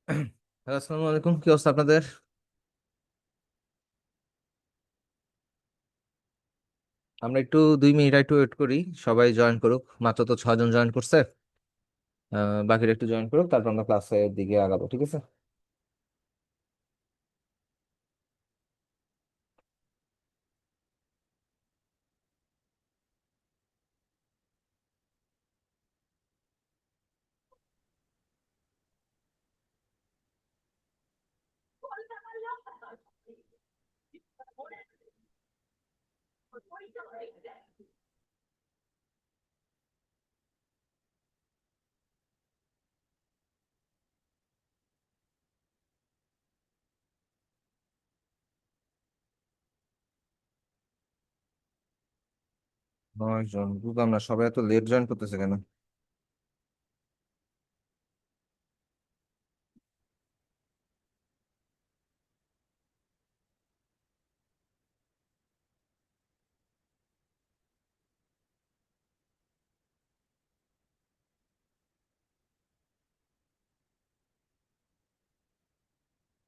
Hello, আসসালামু আলাইকুম। কি অবস্থা আপনাদের? আমরা একটু 2 মিনিট একটু ওয়েট করি, সবাই জয়েন করুক। মাত্র তো 6 জন জয়েন করছে। বাকিরা একটু জয়েন করুক, তারপর আমরা ক্লাসের দিকে আগাবো, ঠিক আছে? নয়জন বুঝলাম না, সবাই এত লেট জয়েন করতেছে কেন?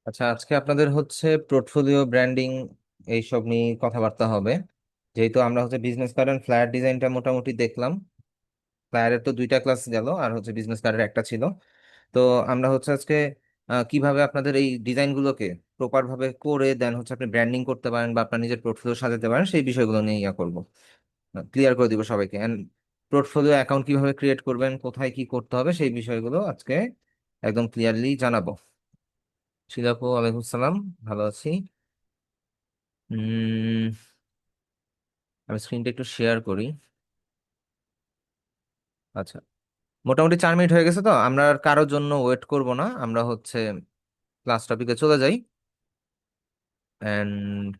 আচ্ছা, আজকে আপনাদের হচ্ছে পোর্টফোলিও ব্র্যান্ডিং এইসব নিয়ে কথাবার্তা হবে। যেহেতু আমরা হচ্ছে বিজনেস কার্ড এন্ড ফ্লায়ার ডিজাইনটা মোটামুটি দেখলাম। ফ্লায়ারের তো 2টা ক্লাস গেল, আর হচ্ছে বিজনেস কার্ডের একটা ছিল। তো আমরা হচ্ছে আজকে কিভাবে আপনাদের এই ডিজাইনগুলোকে প্রপার ভাবে করে দেন হচ্ছে আপনি ব্র্যান্ডিং করতে পারেন বা আপনার নিজের পোর্টফোলিও সাজাতে পারেন, সেই বিষয়গুলো নিয়ে করবো। ক্লিয়ার করে দিব সবাইকে। এন্ড পোর্টফোলিও অ্যাকাউন্ট কিভাবে ক্রিয়েট করবেন, কোথায় কি করতে হবে, সেই বিষয়গুলো আজকে একদম ক্লিয়ারলি জানাবো। শিলাপু, ওয়ালাইকুম সালাম। ভালো আছি। উম আমি স্ক্রিনটা একটু শেয়ার করি। আচ্ছা, মোটামুটি 4 মিনিট হয়ে গেছে, তো আমরা আর কারোর জন্য ওয়েট করব না, আমরা হচ্ছে ক্লাস টপিকে চলে যাই। এন্ড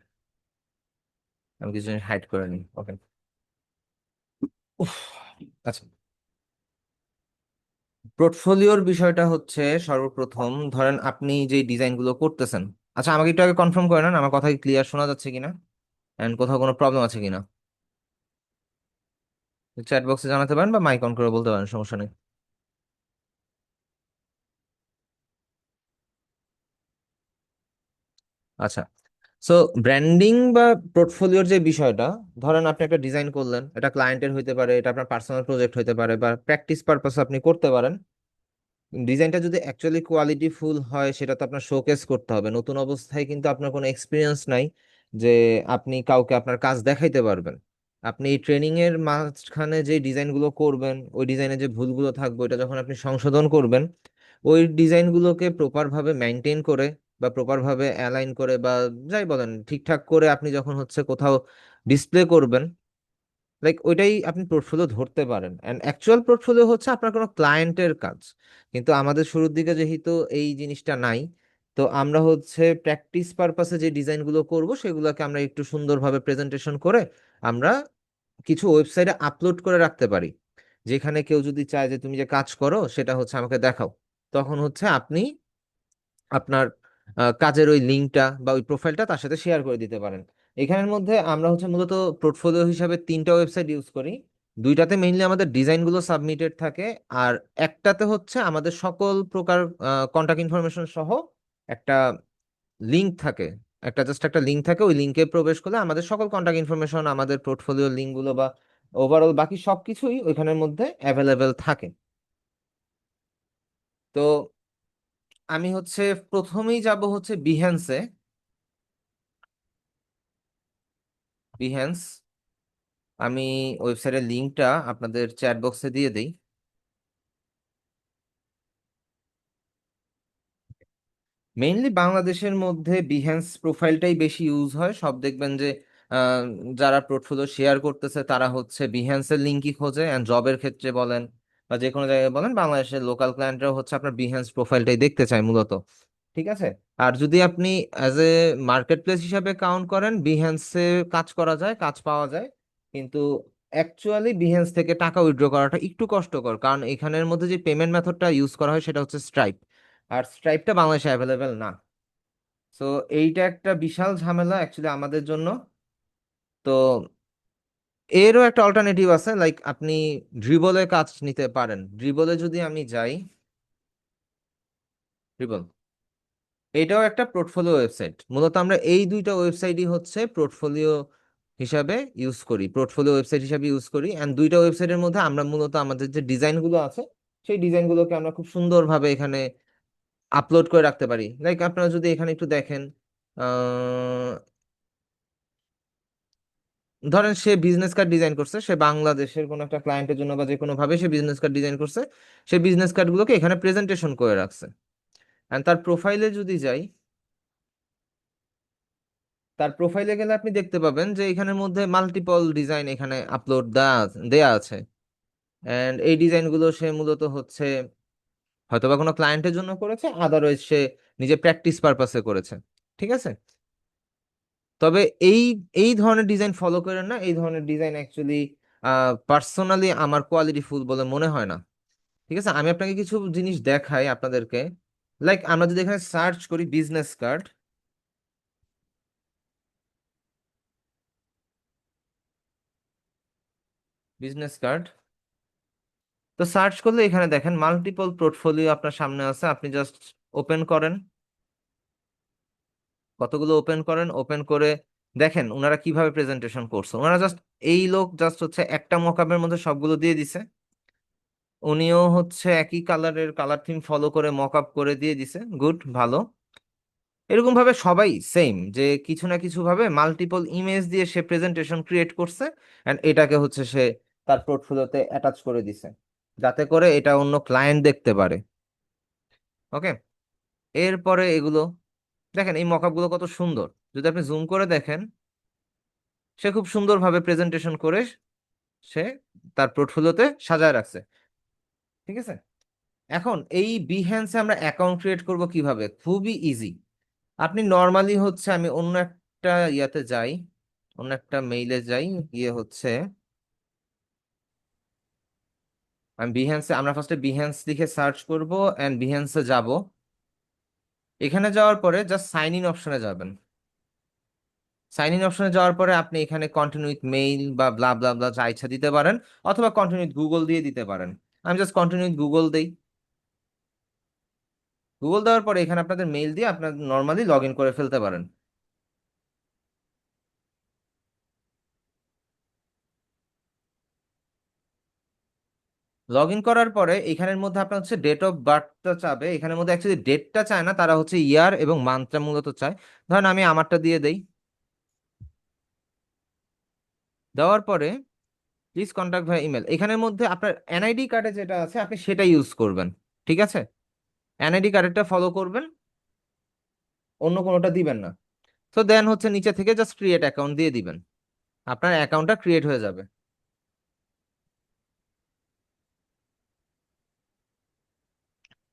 আমি কিছু জিনিস হাইড করে নিই, ওকে? উফ, আচ্ছা। পোর্টফোলিওর বিষয়টা হচ্ছে সর্বপ্রথম ধরেন আপনি যে ডিজাইনগুলো করতেছেন। আচ্ছা, আমাকে একটু আগে কনফার্ম করে নেন আমার কথা ক্লিয়ার শোনা যাচ্ছে কিনা, এন্ড কোথাও কোনো প্রবলেম আছে কিনা। চ্যাট বক্সে জানাতে পারেন বা মাইক অন করে বলতে পারেন, সমস্যা নেই। আচ্ছা, সো ব্র্যান্ডিং বা পোর্টফোলিওর যে বিষয়টা, ধরেন আপনি একটা ডিজাইন করলেন, এটা ক্লায়েন্টের হইতে পারে, এটা আপনার পার্সোনাল প্রজেক্ট হইতে পারে, বা প্র্যাকটিস পারপাস আপনি করতে পারেন। ডিজাইনটা যদি অ্যাকচুয়ালি কোয়ালিটি ফুল হয়, সেটা তো আপনার শোকেস করতে হবে। নতুন অবস্থায় কিন্তু আপনার কোনো এক্সপিরিয়েন্স নাই যে আপনি কাউকে আপনার কাজ দেখাইতে পারবেন। আপনি এই ট্রেনিং এর মাঝখানে যে ডিজাইনগুলো করবেন, ওই ডিজাইনে যে ভুলগুলো থাকবে, ওইটা যখন আপনি সংশোধন করবেন, ওই ডিজাইনগুলোকে প্রপার ভাবে মেনটেন করে বা প্রপার ভাবে অ্যালাইন করে বা যাই বলেন ঠিকঠাক করে আপনি যখন হচ্ছে কোথাও ডিসপ্লে করবেন, লাইক ওইটাই আপনি পোর্টফোলিও ধরতে পারেন। এন্ড অ্যাকচুয়াল পোর্টফোলিও হচ্ছে আপনার কোনো ক্লায়েন্টের কাজ। কিন্তু আমাদের শুরুর দিকে যেহেতু এই জিনিসটা নাই, তো আমরা হচ্ছে প্র্যাকটিস পারপাসে যে ডিজাইনগুলো করব, সেগুলোকে আমরা একটু সুন্দরভাবে প্রেজেন্টেশন করে আমরা কিছু ওয়েবসাইটে আপলোড করে রাখতে পারি। যেখানে কেউ যদি চায় যে তুমি যে কাজ করো সেটা হচ্ছে আমাকে দেখাও, তখন হচ্ছে আপনি আপনার কাজের ওই লিঙ্কটা বা ওই প্রোফাইলটা তার সাথে শেয়ার করে দিতে পারেন। এখানের মধ্যে আমরা হচ্ছে মূলত পোর্টফোলিও হিসাবে 3টা ওয়েবসাইট ইউজ করি। 2টাতে মেইনলি আমাদের ডিজাইনগুলো সাবমিটেড থাকে, আর একটাতে হচ্ছে আমাদের সকল প্রকার কন্টাক্ট ইনফরমেশন সহ একটা লিঙ্ক থাকে। জাস্ট একটা লিঙ্ক থাকে, ওই লিঙ্কে প্রবেশ করলে আমাদের সকল কন্টাক্ট ইনফরমেশন, আমাদের পোর্টফোলিও লিঙ্কগুলো বা ওভারঅল বাকি সবকিছুই ওইখানের মধ্যে অ্যাভেলেবেল থাকে। তো আমি হচ্ছে প্রথমেই যাব হচ্ছে বিহেন্সে। বিহেন্স, আমি ওয়েবসাইটের লিংকটা আপনাদের চ্যাট বক্সে দিয়ে দিই। মেইনলি বাংলাদেশের মধ্যে বিহেন্স প্রোফাইলটাই বেশি ইউজ হয়। সব দেখবেন যে আহ, যারা পোর্টফোলিও শেয়ার করতেছে তারা হচ্ছে বিহেন্সের লিঙ্কই খোঁজে। অ্যান্ড জবের ক্ষেত্রে বলেন বা যে কোনো জায়গায় বলেন, বাংলাদেশের লোকাল ক্লায়েন্টরাও হচ্ছে আপনার বিহেন্স প্রোফাইলটাই দেখতে চায় মূলত। ঠিক আছে। আর যদি আপনি অ্যাজ এ মার্কেট প্লেস হিসাবে কাউন্ট করেন, বিহেন্সে কাজ করা যায়, কাজ পাওয়া যায়। কিন্তু অ্যাকচুয়ালি বিহেন্স থেকে টাকা উইথড্র করাটা একটু কষ্টকর, কারণ এখানের মধ্যে যে পেমেন্ট মেথডটা ইউজ করা হয় সেটা হচ্ছে স্ট্রাইপ। আর স্ট্রাইপটা বাংলাদেশে অ্যাভেলেবেল না। সো এইটা একটা বিশাল ঝামেলা অ্যাকচুয়ালি আমাদের জন্য। তো এরও একটা অল্টারনেটিভ আছে, লাইক আপনি ড্রিবলে কাজ নিতে পারেন। ড্রিবলে যদি আমি যাই, রিবল, এটাও একটা পোর্টফোলিও ওয়েবসাইট। মূলত আমরা এই দুইটা ওয়েবসাইটই হচ্ছে পোর্টফোলিও হিসাবে ইউজ করি, পোর্টফোলিও ওয়েবসাইট হিসাবে ইউজ করি। অ্যান্ড দুইটা ওয়েবসাইটের মধ্যে আমরা মূলত আমাদের যে ডিজাইনগুলো আছে সেই ডিজাইনগুলোকে আমরা খুব সুন্দরভাবে এখানে আপলোড করে রাখতে পারি। লাইক আপনারা যদি এখানে একটু দেখেন, আহ, ধরেন সে বিজনেস কার্ড ডিজাইন করছে, সে বাংলাদেশের কোনো একটা ক্লায়েন্টের জন্য বা যে কোনো ভাবে সে বিজনেস কার্ড ডিজাইন করছে, সেই বিজনেস কার্ডগুলোকে এখানে প্রেজেন্টেশন করে রাখছে। অ্যান্ড তার প্রোফাইলে যদি যাই, তার প্রোফাইলে গেলে আপনি দেখতে পাবেন যে এখানের মধ্যে মাল্টিপল ডিজাইন এখানে আপলোড দেয়া আছে। এন্ড এই ডিজাইনগুলো সে মূলত হচ্ছে হয়তোবা কোনো ক্লায়েন্টের জন্য করেছে, আদারওয়াইজ সে নিজে প্র্যাকটিস পারপাসে করেছে। ঠিক আছে। তবে এই এই ধরনের ডিজাইন ফলো করেন না, এই ধরনের ডিজাইন অ্যাকচুয়ালি পার্সোনালি আমার কোয়ালিটি ফুল বলে মনে হয় না। ঠিক আছে, আমি আপনাকে কিছু জিনিস দেখাই আপনাদেরকে। লাইক আমরা যদি এখানে সার্চ করি বিজনেস কার্ড, বিজনেস কার্ড, তো সার্চ করলে এখানে দেখেন মাল্টিপল পোর্টফোলিও আপনার সামনে আছে। আপনি জাস্ট ওপেন করেন, কতগুলো ওপেন করেন, ওপেন করে দেখেন ওনারা কিভাবে প্রেজেন্টেশন করছে। ওনারা জাস্ট, এই লোক জাস্ট হচ্ছে একটা মকআপের মধ্যে সবগুলো দিয়ে দিছে। উনিও হচ্ছে একই কালারের কালার থিম ফলো করে মকআপ করে দিয়ে দিছে, গুড, ভালো। এরকম ভাবে সবাই সেম, যে কিছু না কিছু ভাবে মাল্টিপল ইমেজ দিয়ে সে প্রেজেন্টেশন ক্রিয়েট করছে, এন্ড এটাকে হচ্ছে সে তার পোর্টফোলিওতে অ্যাটাচ করে দিছে, যাতে করে এটা অন্য ক্লায়েন্ট দেখতে পারে। ওকে। এরপরে এগুলো দেখেন, এই মকআপ গুলো কত সুন্দর। যদি আপনি জুম করে দেখেন, সে খুব সুন্দরভাবে প্রেজেন্টেশন করে সে তার পোর্টফোলিওতে সাজায় রাখছে। ঠিক আছে। এখন এই বিহ্যান্সে আমরা অ্যাকাউন্ট ক্রিয়েট করব কিভাবে? খুবই ইজি। আপনি নর্মালি হচ্ছে, আমি অন্য একটা ইয়াতে যাই, অন্য একটা মেইলে যাই, গিয়ে হচ্ছে আমি বিহ্যান্সে, আমরা ফার্স্টে বিহ্যান্স লিখে সার্চ করব এন্ড বিহ্যান্সে যাব। এখানে যাওয়ার পরে জাস্ট সাইন ইন অপশনে যাবেন। সাইন ইন অপশনে যাওয়ার পরে আপনি এখানে কন্টিনিউ উইথ মেইল বা ব্লা ব্লা ব্লা যা ইচ্ছা দিতে পারেন, অথবা কন্টিনিউ উইথ গুগল দিয়ে দিতে পারেন। আমি জাস্ট কন্টিনিউ উইথ গুগল দেই। গুগল দেওয়ার পরে এখানে আপনাদের মেইল দিয়ে আপনার নর্মালি লগ ইন করে ফেলতে পারেন। লগ ইন করার পরে এখানের মধ্যে আপনার হচ্ছে ডেট অফ বার্থটা চাবে। এখানের মধ্যে অ্যাকচুয়ালি ডেটটা চায় না, তারা হচ্ছে ইয়ার এবং মান্থটা মূলত চায়। ধরেন আমি আমারটা দিয়ে দেই। দেওয়ার পরে প্লিজ কন্ট্যাক্ট ভাই ইমেল, এখানের মধ্যে আপনার এনআইডি কার্ডে যেটা আছে আপনি সেটা ইউজ করবেন। ঠিক আছে, এনআইডি কার্ডেরটা ফলো করবেন, অন্য কোনোটা দিবেন না। তো দেন হচ্ছে নিচে থেকে জাস্ট ক্রিয়েট অ্যাকাউন্ট দিয়ে দিবেন, আপনার অ্যাকাউন্টটা ক্রিয়েট হয়ে যাবে।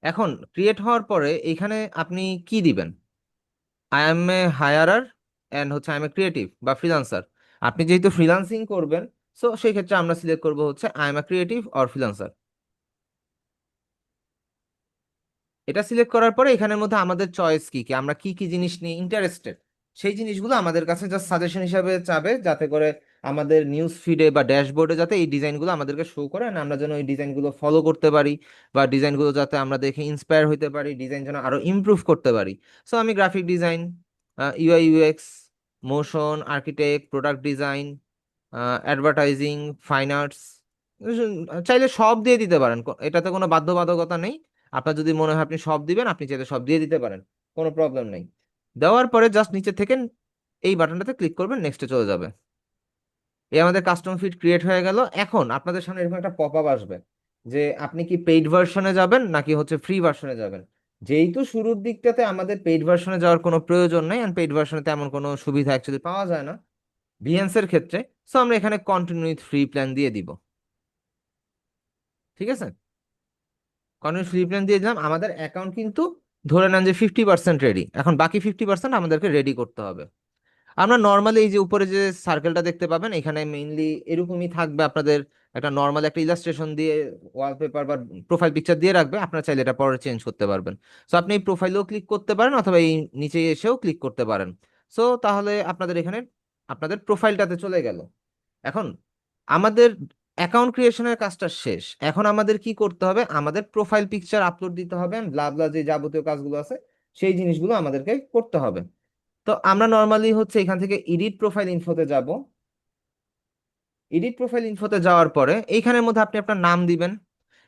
এখন ক্রিয়েট হওয়ার পরে এখানে আপনি কি দিবেন? আই এম এ হায়ারার অ্যান্ড হচ্ছে আই এম এ ক্রিয়েটিভ বা ফ্রিল্যান্সার। আপনি যেহেতু ফ্রিল্যান্সিং করবেন, সো সেই ক্ষেত্রে আমরা সিলেক্ট করব হচ্ছে I am A creative or freelancer. এটা সিলেক্ট করার পরে এখানের মধ্যে আমাদের চয়েস কি কি, আমরা কি কি জিনিস নিয়ে ইন্টারেস্টেড, সেই জিনিসগুলো আমাদের কাছে জাস্ট সাজেশন হিসাবে চাবে, যাতে করে আমাদের নিউজ ফিডে বা ড্যাশবোর্ডে যাতে এই ডিজাইনগুলো আমাদেরকে শো করে, and আমরা যেন এই ডিজাইনগুলো ফলো করতে পারি, বা ডিজাইনগুলো যাতে আমরা দেখে ইন্সপায়ার হইতে পারি, ডিজাইন যেন আরো ইমপ্রুভ করতে পারি। সো আমি graphic design, UI UX, motion, architect, product design, advertising, fine arts, চাইলে সব দিয়ে দিতে পারেন, এটাতে কোনো বাধ্যবাধকতা নেই। আপনার যদি মনে হয় আপনি সব দিবেন, আপনি চাইলে সব দিয়ে দিতে পারেন, কোনো প্রবলেম নেই। দেওয়ার পরে জাস্ট নিচে থেকে এই বাটনটাতে ক্লিক করবেন, নেক্সটে চলে যাবে। এই আমাদের কাস্টম ফিড ক্রিয়েট হয়ে গেল। এখন আপনাদের সামনে এরকম একটা পপ আপ আসবে যে আপনি কি পেইড ভার্সনে যাবেন নাকি হচ্ছে ফ্রি ভার্সনে যাবেন। যেহেতু শুরুর দিকটাতে আমাদের পেইড ভার্সনে যাওয়ার কোনো প্রয়োজন নেই, এন্ড পেইড ভার্সনে তেমন কোনো সুবিধা অ্যাকচুয়ালি পাওয়া যায় না ভিএনস এর ক্ষেত্রে, সো আমরা এখানে কন্টিনিউ উইথ ফ্রি প্ল্যান দিয়ে দিব। ঠিক আছে, কন্টিনিউ ফ্রি প্ল্যান দিয়ে দিলাম। আমাদের অ্যাকাউন্ট কিন্তু ধরে নেন যে 50% রেডি, এখন বাকি 50% আমাদেরকে রেডি করতে হবে। আমরা নর্মালি এই যে উপরে যে সার্কেলটা দেখতে পাবেন, এখানে মেইনলি এরকমই থাকবে আপনাদের, একটা নর্মাল একটা ইলাস্ট্রেশন দিয়ে ওয়ালপেপার বা প্রোফাইল পিকচার দিয়ে রাখবে। আপনারা চাইলে এটা পরে চেঞ্জ করতে পারবেন। সো আপনি এই প্রোফাইলেও ক্লিক করতে পারেন, অথবা এই নিচে এসেও ক্লিক করতে পারেন। সো তাহলে আপনাদের এখানে আপনাদের প্রোফাইলটাতে চলে গেল। এখন আমাদের অ্যাকাউন্ট ক্রিয়েশনের কাজটা শেষ। এখন আমাদের কি করতে হবে, আমাদের প্রোফাইল পিকচার আপলোড দিতে হবে, ব্লা ব্লা যে যাবতীয় কাজগুলো আছে সেই জিনিসগুলো আমাদেরকে করতে হবে। তো আমরা নর্মালি হচ্ছে এখান থেকে এডিট প্রোফাইল ইনফোতে যাব। এডিট প্রোফাইল ইনফোতে যাওয়ার পরে এইখানের মধ্যে আপনি আপনার নাম দিবেন।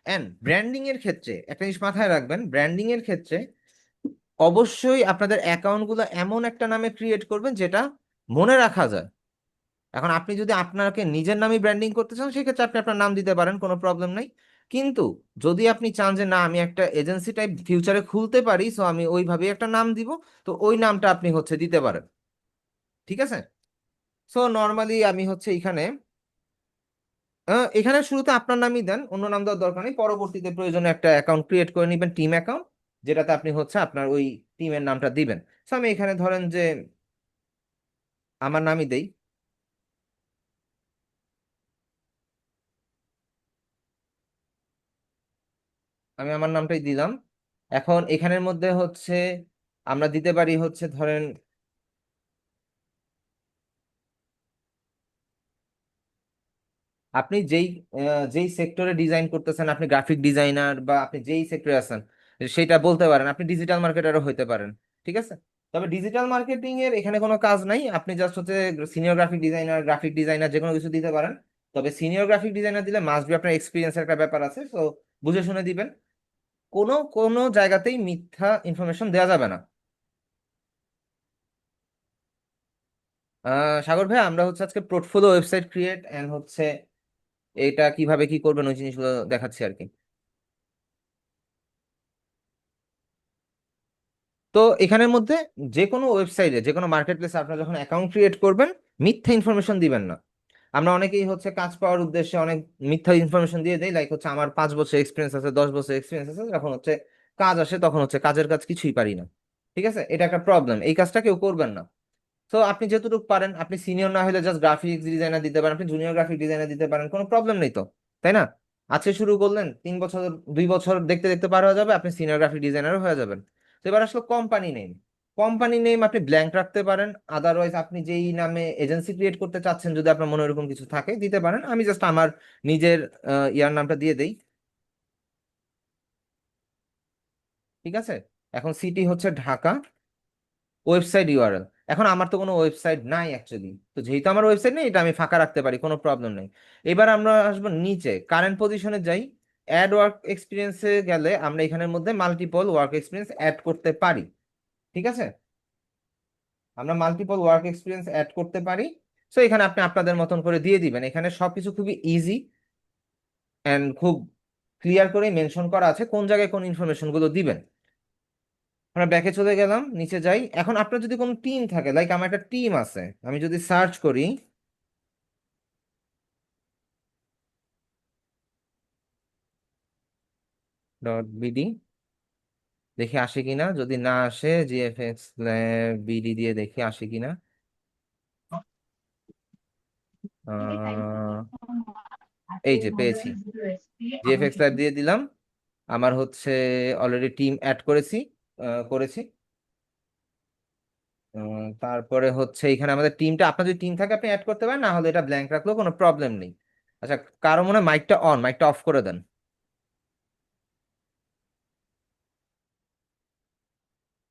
এন্ড ব্র্যান্ডিং এর ক্ষেত্রে একটা জিনিস মাথায় রাখবেন, ব্র্যান্ডিং এর ক্ষেত্রে অবশ্যই আপনাদের অ্যাকাউন্টগুলো এমন একটা নামে ক্রিয়েট করবেন যেটা মনে রাখা যায়। এখন আপনি যদি আপনাকে নিজের নামই ব্র্যান্ডিং করতে চান সেক্ষেত্রে আপনি আপনার নাম দিতে পারেন, কোনো প্রবলেম নেই। কিন্তু যদি আপনি চান যে না আমি একটা এজেন্সি টাইপ ফিউচারে খুলতে পারি, সো আমি ওইভাবেই একটা নাম দিব, তো ওই নামটা আপনি হচ্ছে দিতে পারেন। ঠিক আছে। সো নর্মালি আমি হচ্ছে এখানে এখানে শুরুতে আপনার নামই দেন, অন্য নাম দেওয়ার দরকার নেই। পরবর্তীতে প্রয়োজনে একটা অ্যাকাউন্ট ক্রিয়েট করে নেবেন, টিম অ্যাকাউন্ট, যেটাতে আপনি হচ্ছে আপনার ওই টিমের নামটা দিবেন। সো আমি এখানে ধরেন যে আমার নামই দেই। আমি আমার নামটাই দিলাম। এখন এখানের মধ্যে হচ্ছে আমরা দিতে পারি হচ্ছে ধরেন আপনি যেই সেক্টরে ডিজাইন করতেছেন, আপনি গ্রাফিক ডিজাইনার বা আপনি যেই সেক্টরে আছেন সেটা বলতে পারেন, আপনি ডিজিটাল মার্কেটারও হতে পারেন। ঠিক আছে। তবে ডিজিটাল মার্কেটিং এর এখানে কোনো কাজ নাই, আপনি জাস্ট হচ্ছে সিনিয়র গ্রাফিক ডিজাইনার যে কোনো কিছু দিতে পারেন। তবে সিনিয়র গ্রাফিক ডিজাইনার দিলে মাস্ট বি আপনার এক্সপিরিয়েন্সের একটা ব্যাপার আছে, তো বুঝে শুনে দিবেন। কোনো কোনো জায়গাতেই মিথ্যা ইনফরমেশন দেওয়া যাবে না। সাগর ভাই, আমরা হচ্ছে আজকে পোর্টফোলিও ওয়েবসাইট ক্রিয়েট এন্ড হচ্ছে এটা কিভাবে কি করবেন ওই জিনিসগুলো দেখাচ্ছি আর কি। তো এখানের মধ্যে যে কোনো ওয়েবসাইটে যে কোনো মার্কেট প্লেসে আপনারা যখন অ্যাকাউন্ট ক্রিয়েট করবেন, মিথ্যা ইনফরমেশন দিবেন না। আমরা অনেকেই হচ্ছে কাজ পাওয়ার উদ্দেশ্যে অনেক মিথ্যা ইনফরমেশন দিয়ে দেই, লাইক হচ্ছে আমার 5 বছর এক্সপিরিয়েন্স আছে, 10 বছর এক্সপিরিয়েন্স আছে, যখন হচ্ছে কাজ আসে তখন হচ্ছে কাজের কাজ কিছুই পারি না। ঠিক আছে, এটা একটা প্রবলেম, এই কাজটা কেউ করবেন না। তো আপনি যতটুকু পারেন, আপনি সিনিয়র না হলে জাস্ট গ্রাফিক্স ডিজাইনার দিতে পারেন, আপনি জুনিয়র গ্রাফিক ডিজাইনার দিতে পারেন, কোনো প্রবলেম নেই তো, তাই না? আজকে শুরু করলেন, 3 বছর 2 বছর দেখতে দেখতে পার হয়ে যাবে, আপনি সিনিয়র গ্রাফিক ডিজাইনারও হয়ে যাবেন। তো এবার আসলে কোম্পানি নেম আপনি ব্ল্যাঙ্ক রাখতে পারেন। আদারওয়াইজ আপনি যেই নামে এজেন্সি ক্রিয়েট করতে চাচ্ছেন, যদি আপনার মনে এরকম কিছু থাকে দিতে পারেন। আমি জাস্ট আমার নিজের ইয়ার নামটা দিয়ে দেই। ঠিক আছে। এখন সিটি হচ্ছে ঢাকা, ওয়েবসাইট ইউআরএল। এখন আমার তো কোনো ওয়েবসাইট নাই অ্যাকচুয়ালি, তো যেহেতু আমার ওয়েবসাইট নেই এটা আমি ফাঁকা রাখতে পারি, কোনো প্রবলেম নেই। এবার আমরা আসবো নিচে কারেন্ট পজিশনে যাই। অ্যাড ওয়ার্ক এক্সপিরিয়েন্সে গেলে আমরা এখানের মধ্যে মাল্টিপল ওয়ার্ক এক্সপিরিয়েন্স অ্যাড করতে পারি। ঠিক আছে, আমরা মাল্টিপল ওয়ার্ক এক্সপিরিয়েন্স অ্যাড করতে পারি। সো এখানে আপনি আপনাদের মতন করে দিয়ে দিবেন, এখানে সবকিছু খুবই ইজি অ্যান্ড খুব ক্লিয়ার করে মেনশন করা আছে কোন জায়গায় কোন ইনফরমেশন গুলো দিবেন। আমরা ব্যাকে চলে গেলাম, নিচে যাই। এখন আপনার যদি কোনো টিম থাকে, লাইক আমার একটা টিম আছে, আমি যদি সার্চ করি .bd, দেখি আসে কিনা। যদি না আসে জিএফএক্স ল্যাব বিডি দিয়ে দেখি আসে কিনা। আহ, এই যে পেয়েছি, জিএফএক্স ল্যাব দিয়ে দিলাম। আমার হচ্ছে অলরেডি টিম অ্যাড করেছি। তারপরে হচ্ছে এখানে আমাদের টিমটা, আপনার যদি টিম থাকে আপনি অ্যাড করতে পারেন, না হলে এটা ব্ল্যাঙ্ক রাখলেও কোনো প্রবলেম নেই। আচ্ছা, কারো মনে হয় মাইকটা অফ করে দেন।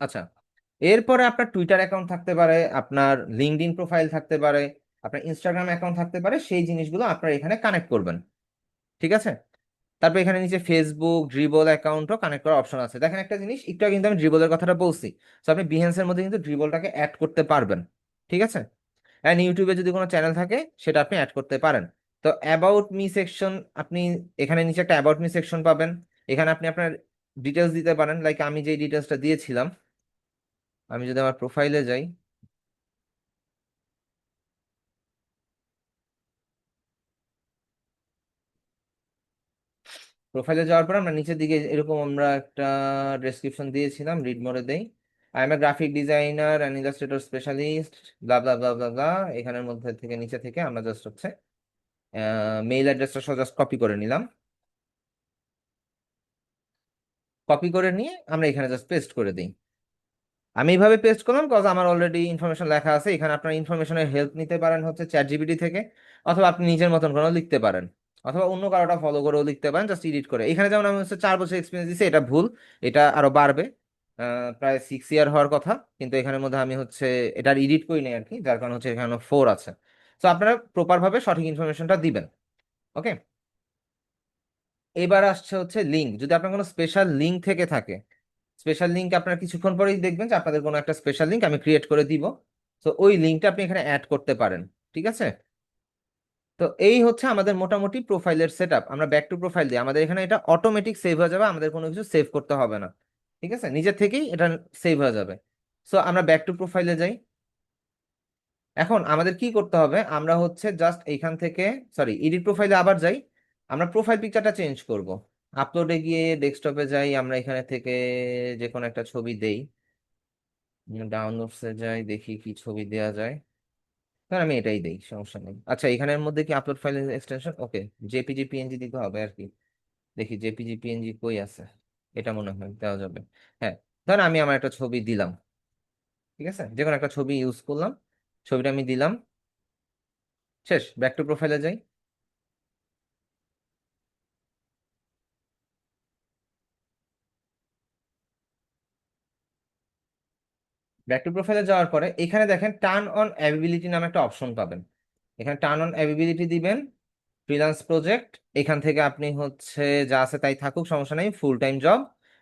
আচ্ছা, এরপরে আপনার টুইটার অ্যাকাউন্ট থাকতে পারে, আপনার লিঙ্কডইন প্রোফাইল থাকতে পারে, আপনার ইনস্টাগ্রাম অ্যাকাউন্ট থাকতে পারে, সেই জিনিসগুলো আপনার এখানে কানেক্ট করবেন। ঠিক আছে। তারপর এখানে নিচে ফেসবুক ড্রিবল অ্যাকাউন্টও কানেক্ট করার অপশন আছে। দেখেন একটা জিনিস, একটু আগে কিন্তু আমি ড্রিবলের কথাটা বলছি, তো আপনি বিহেন্সের মধ্যে কিন্তু ড্রিবলটাকে অ্যাড করতে পারবেন। ঠিক আছে। অ্যান্ড ইউটিউবে যদি কোনো চ্যানেল থাকে সেটা আপনি অ্যাড করতে পারেন। তো অ্যাবাউট মি সেকশন, আপনি এখানে নিচে একটা অ্যাবাউট মি সেকশন পাবেন। এখানে আপনি আপনার ডিটেলস দিতে পারেন, লাইক আমি যে ডিটেলসটা দিয়েছিলাম। আমি যদি আমার প্রোফাইলে যাই, প্রোফাইলে যাওয়ার পর আমরা নিচের দিকে এরকম আমরা একটা ডেসক্রিপশন দিয়েছিলাম, রিড মোডে দেই। I am a graphic designer and illustrator specialist, blah blah blah blah blah. এখানের মধ্যে থেকে নিচে থেকে আমরা জাস্ট হচ্ছে মেইল অ্যাড্রেসটা জাস্ট কপি করে নিলাম। কপি করে নিয়ে আমরা এখানে জাস্ট পেস্ট করে দিই। আমি এইভাবে পেস্ট করলাম কজ আমার অলরেডি ইনফরমেশন লেখা আছে। এখানে আপনার ইনফরমেশনের হেল্প নিতে পারেন হচ্ছে চ্যাট জিপিটি থেকে, অথবা আপনি নিজের মতন করে লিখতে পারেন। অথবা অন্য কারোটা ফলো করেও লিখতে পারেন, জাস্ট এডিট করে। এখানে যেমন আমি হচ্ছে 4 বছর এক্সপিরিয়েন্স দিচ্ছি, এটা ভুল, এটা আরো বাড়বে। প্রায় 6 ইয়ার হওয়ার কথা, কিন্তু এখানের মধ্যে আমি হচ্ছে এটার এডিট করি নাই আর কি, যার কারণে হচ্ছে এখানে 4 আছে। তো আপনারা প্রপার ভাবে সঠিক ইনফরমেশনটা দিবেন। ওকে। এবার আসছে হচ্ছে লিঙ্ক। যদি আপনার কোনো স্পেশাল লিঙ্ক থেকে থাকে, স্পেশাল লিঙ্ক আপনার কিছুক্ষণ পরেই দেখবেন যে আপনাদের কোনো একটা স্পেশাল লিঙ্ক আমি ক্রিয়েট করে দিব। তো ওই লিঙ্কটা আপনি এখানে অ্যাড করতে পারেন। ঠিক আছে। তো এই হচ্ছে আমাদের মোটামুটি প্রোফাইলের সেট আপ। আমরা ব্যাক টু প্রোফাইল দিই, আমাদের এখানে এটা অটোমেটিক সেভ হয়ে যাবে, আমাদের কোনো কিছু সেভ করতে হবে না। ঠিক আছে, নিজের থেকেই এটা সেভ হয়ে যাবে। সো আমরা ব্যাক টু প্রোফাইলে যাই। এখন আমাদের কি করতে হবে, আমরা হচ্ছে জাস্ট এইখান থেকে, সরি, এডিট প্রোফাইলে আবার যাই। আমরা প্রোফাইল পিকচারটা চেঞ্জ করব। আপলোডে গিয়ে ডেস্কটপে যাই, আমরা এখানে থেকে যে কোনো একটা ছবি দেই। ডাউনলোডসে যাই, দেখি কি ছবি দেওয়া যায়। হ্যাঁ, আমি এটাই দেই, সমস্যা নেই। আচ্ছা, এখানের মধ্যে কি আপলোড ফাইল এক্সটেনশন, ওকে, জেপিজি পিএনজি দিতে হবে আর কি। দেখি জেপিজি পিএনজি কই আছে। এটা মনে হয় দেওয়া যাবে। হ্যাঁ, ধরেন আমি আমার একটা ছবি দিলাম। ঠিক আছে, যে কোনো একটা ছবি ইউজ করলাম, ছবিটা আমি দিলাম, শেষ। ব্যাক টু প্রোফাইলে যাই। ব্যাক টু প্রোফাইলে যাওয়ার পরে এখানে দেখেন টার্ন অন অ্যাভেবিলিটি নামে একটা অপশন পাবেন। এখানে টার্ন অন অ্যাভেবিলিটি দিবেন। ফ্রিল্যান্স প্রজেক্ট, এখান থেকে আপনি হচ্ছে যা আছে তাই থাকুক, সমস্যা নেই, ফুল টাইম জব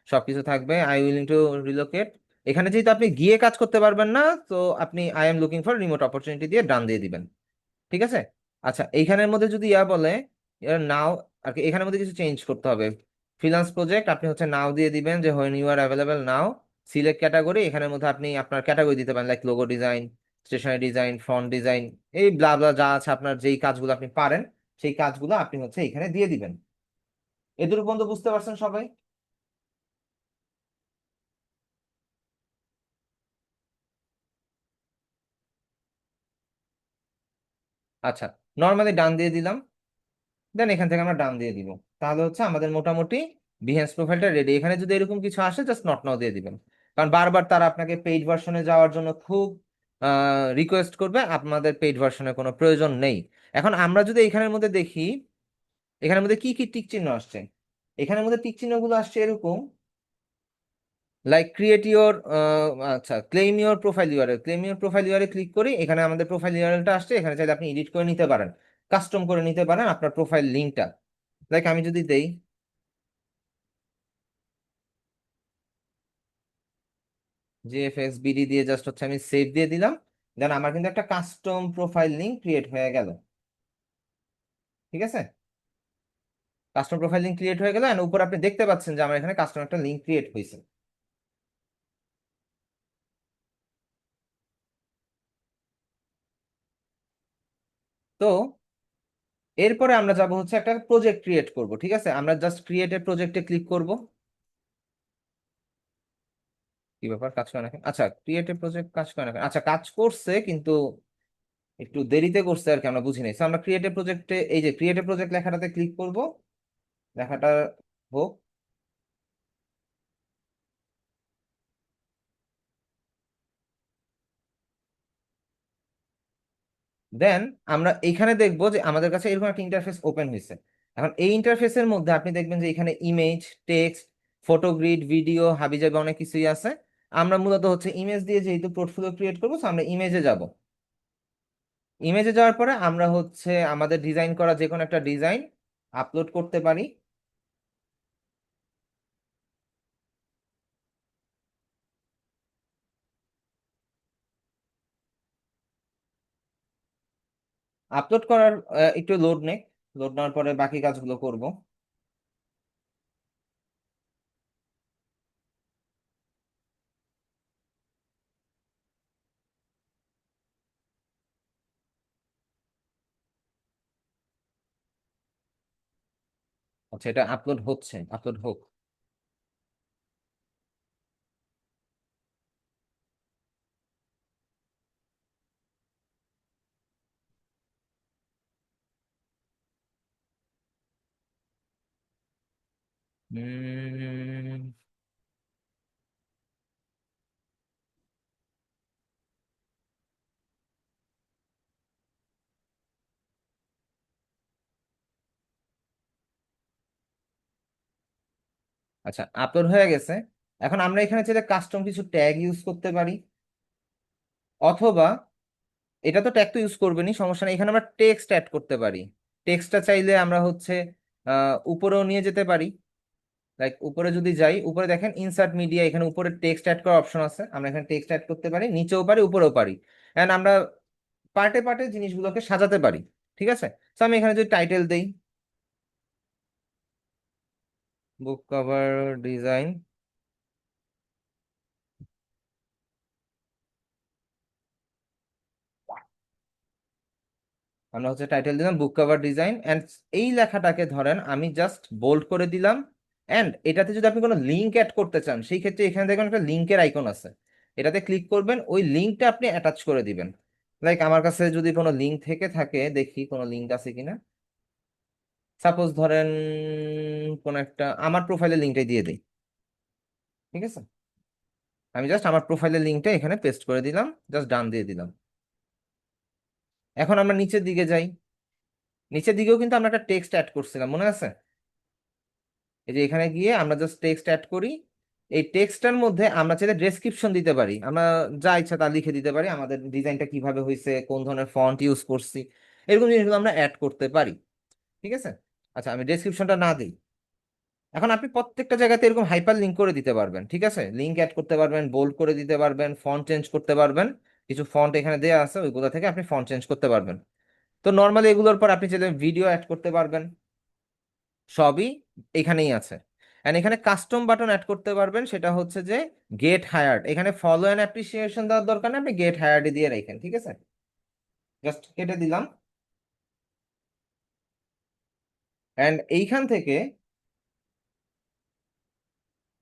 সবকিছু থাকবে। আই উইলিং টু রিলোকেট, এখানে যেহেতু আপনি গিয়ে কাজ করতে পারবেন না, তো আপনি I am looking for remote opportunity দিয়ে ডান দিয়ে দিবেন। ঠিক আছে। আচ্ছা, এইখানের মধ্যে যদি বলে নাও আর কি, এখানের মধ্যে কিছু চেঞ্জ করতে হবে। ফ্রিল্যান্স প্রজেক্ট আপনি হচ্ছে নাও দিয়ে দিবেন, যে when you are available now. Select category, এখানের মধ্যে আপনি আপনার ক্যাটাগরি দিতে পারেন, like logo design, stationery design, font design, এই ব্লা ব্লা যা আছে আপনার যেই কাজগুলো আপনি পারেন, সেই কাজগুলো আপনি হচ্ছে এখানে দিয়ে দিবেন। এদুর পর্যন্ত বুঝতে পারছেন সবাই? আচ্ছা, নর্মালি ডান দিয়ে দিলাম। দেন এখান থেকে আমরা ডান দিয়ে দিব। তাহলে হচ্ছে আমাদের মোটামুটি বিহেন্স প্রোফাইলটা রেডি। এখানে যদি এরকম কিছু আসে, জাস্ট নট নাও দিয়ে দিবেন। কারণ বারবার তারা আপনাকে পেইড ভার্সনে যাওয়ার জন্য খুব রিকোয়েস্ট করবে, আপনাদের পেইড ভার্সনের কোনো প্রয়োজন নেই। এখন আমরা যদি এখানের মধ্যে দেখি, এখানের মধ্যে কি কি টিক চিহ্ন আসছে। এখানের মধ্যে টিক চিহ্নগুলো আসছে এরকম, লাইক ক্রিয়েট ইউর, আচ্ছা, claim your profile URL. Claim your profile URL click করি, এখানে আমাদের প্রোফাইল ইউআরএলটা আসছে। এখানে চাইলে আপনি এডিট করে নিতে পারেন, কাস্টম করে নিতে পারেন আপনার প্রোফাইল লিঙ্কটা। লাইক আমি যদি দেই জেএফএক্স বিডি দিয়ে, জাস্ট হচ্ছে আমি সেভ দিয়ে দিলাম। দেন আমার কিন্তু একটা কাস্টম প্রোফাইল লিঙ্ক ক্রিয়েট হয়ে গেল। ঠিক আছে, কাস্টম প্রোফাইল লিঙ্ক ক্রিয়েট হয়ে গেল, এন্ড উপর আপনি দেখতে পাচ্ছেন যে আমার এখানে কাস্টম একটা লিঙ্ক ক্রিয়েট হয়েছে। তো এরপরে আমরা যাব হচ্ছে একটা প্রজেক্ট ক্রিয়েট করব। ঠিক আছে, আমরা জাস্ট ক্রিয়েটেড প্রজেক্টে ক্লিক করব। কি ব্যাপার, কাজ করে না কেন? আচ্ছা, ক্রিয়েটিভ প্রজেক্ট কাজ করে না কেন? আচ্ছা, কাজ করছে কিন্তু একটু দেরিতে করছে আর কি, আমরা বুঝি নাই। So, আমরা ক্রিয়েটিভ প্রজেক্টে, এই যে ক্রিয়েটিভ প্রজেক্ট লেখাটাতে ক্লিক করব। লেখাটা হোক। দেন আমরা এখানে দেখবো যে আমাদের কাছে এরকম একটা ইন্টারফেস ওপেন হয়েছে। এখন এই ইন্টারফেসের মধ্যে আপনি দেখবেন যে এখানে image, text, photo, grid, video, হাবিজাবি অনেক কিছুই আছে। আমরা মূলত হচ্ছে ইমেজ দিয়ে যেহেতু পোর্টফোলিও ক্রিয়েট করবো, so আমরা ইমেজে যাব। ইমেজে যাওয়ার পরে আমরা হচ্ছে আমাদের ডিজাইন করা যে কোনো একটা ডিজাইন আপলোড করতে পারি। আপলোড করার একটু লোড নেই, লোড নেওয়ার পরে বাকি কাজগুলো করব। আচ্ছা, এটা আপলোড হচ্ছে, আপলোড হোক। উম, আচ্ছা, আপলোড হয়ে গেছে। এখন আমরা এখানে চাইলে কাস্টম কিছু ট্যাগ ইউজ করতে পারি, অথবা এটা তো ট্যাগ তো ইউজ করবেনই, সমস্যা নেই, এখানে আমরা টেক্সট অ্যাড করতে পারি। টেক্সটটা চাইলে আমরা হচ্ছে উপরেও নিয়ে যেতে পারি। লাইক উপরে যদি যাই, উপরে দেখেন ইনসার্ট মিডিয়া, এখানে উপরে টেক্সট অ্যাড করার অপশন আছে, আমরা এখানে টেক্সট অ্যাড করতে পারি, নিচেও পারি উপরেও পারি। এন্ড আমরা পার্টে পার্টে জিনিসগুলোকে সাজাতে পারি। ঠিক আছে, তো আমি এখানে যদি টাইটেল দেই, বুক কভার ডিজাইন, আমরা হচ্ছে টাইটেল দিলাম বুক কভার ডিজাইন, এন্ড এই লেখাটাকে ধরেন আমি জাস্ট বোল্ড করে দিলাম। এন্ড এটাতে যদি আপনি কোনো লিঙ্ক অ্যাড করতে চান, সেই ক্ষেত্রে এখানে দেখবেন একটা লিঙ্কের আইকন আছে, এটাতে ক্লিক করবেন, ওই লিঙ্কটা আপনি অ্যাটাচ করে দিবেন। লাইক আমার কাছে যদি কোনো লিঙ্ক থেকে থাকে, দেখি কোনো লিঙ্ক আছে কিনা। সাপোজ ধরেন কোন একটা আমার প্রোফাইলের লিঙ্কটাই দিয়ে দিই। ঠিক আছে, আমি জাস্ট আমার প্রোফাইলের লিঙ্কটা এখানে পেস্ট করে দিলাম, জাস্ট ডান দিয়ে দিলাম। এখন আমরা নিচের দিকে যাই, নিচের দিকেও কিন্তু আমরা একটা টেক্সট অ্যাড করছিলাম, মনে আছে? এই যে এখানে গিয়ে আমরা জাস্ট টেক্সট অ্যাড করি। এই টেক্সটটার মধ্যে আমরা চাইলে ডেসক্রিপশন দিতে পারি, আমরা যা ইচ্ছা তা লিখে দিতে পারি, আমাদের ডিজাইনটা কিভাবে হয়েছে, কোন ধরনের ফন্ট ইউজ করছি, এরকম জিনিসগুলো আমরা অ্যাড করতে পারি। ঠিক আছে, আচ্ছা আমি ডেসক্রিপশনটা না দিই। এখন আপনি প্রত্যেকটা জায়গাতে এরকম হাইপার লিঙ্ক করে দিতে পারবেন। ঠিক আছে, লিঙ্ক অ্যাড করতে পারবেন, বোল্ড করে দিতে পারবেন, ফন্ট চেঞ্জ করতে পারবেন। কিছু ফন্ট এখানে দেওয়া আছে, ওইগুলো থেকে আপনি ফন্ট চেঞ্জ করতে পারবেন। তো নর্মালি এগুলোর পর আপনি চাইলে ভিডিও অ্যাড করতে পারবেন, সবই এখানেই আছে। এন্ড এখানে কাস্টম বাটন অ্যাড করতে পারবেন, সেটা হচ্ছে যে গেট হায়ার্ড, এখানে ফলো অ্যান্ড অ্যাপ্রিসিয়েশন দেওয়ার দরকার নেই, আপনি গেট হায়ার্ড দিয়ে রাখেন। ঠিক আছে, জাস্ট কেটে দিলাম। এন্ড এইখান থেকে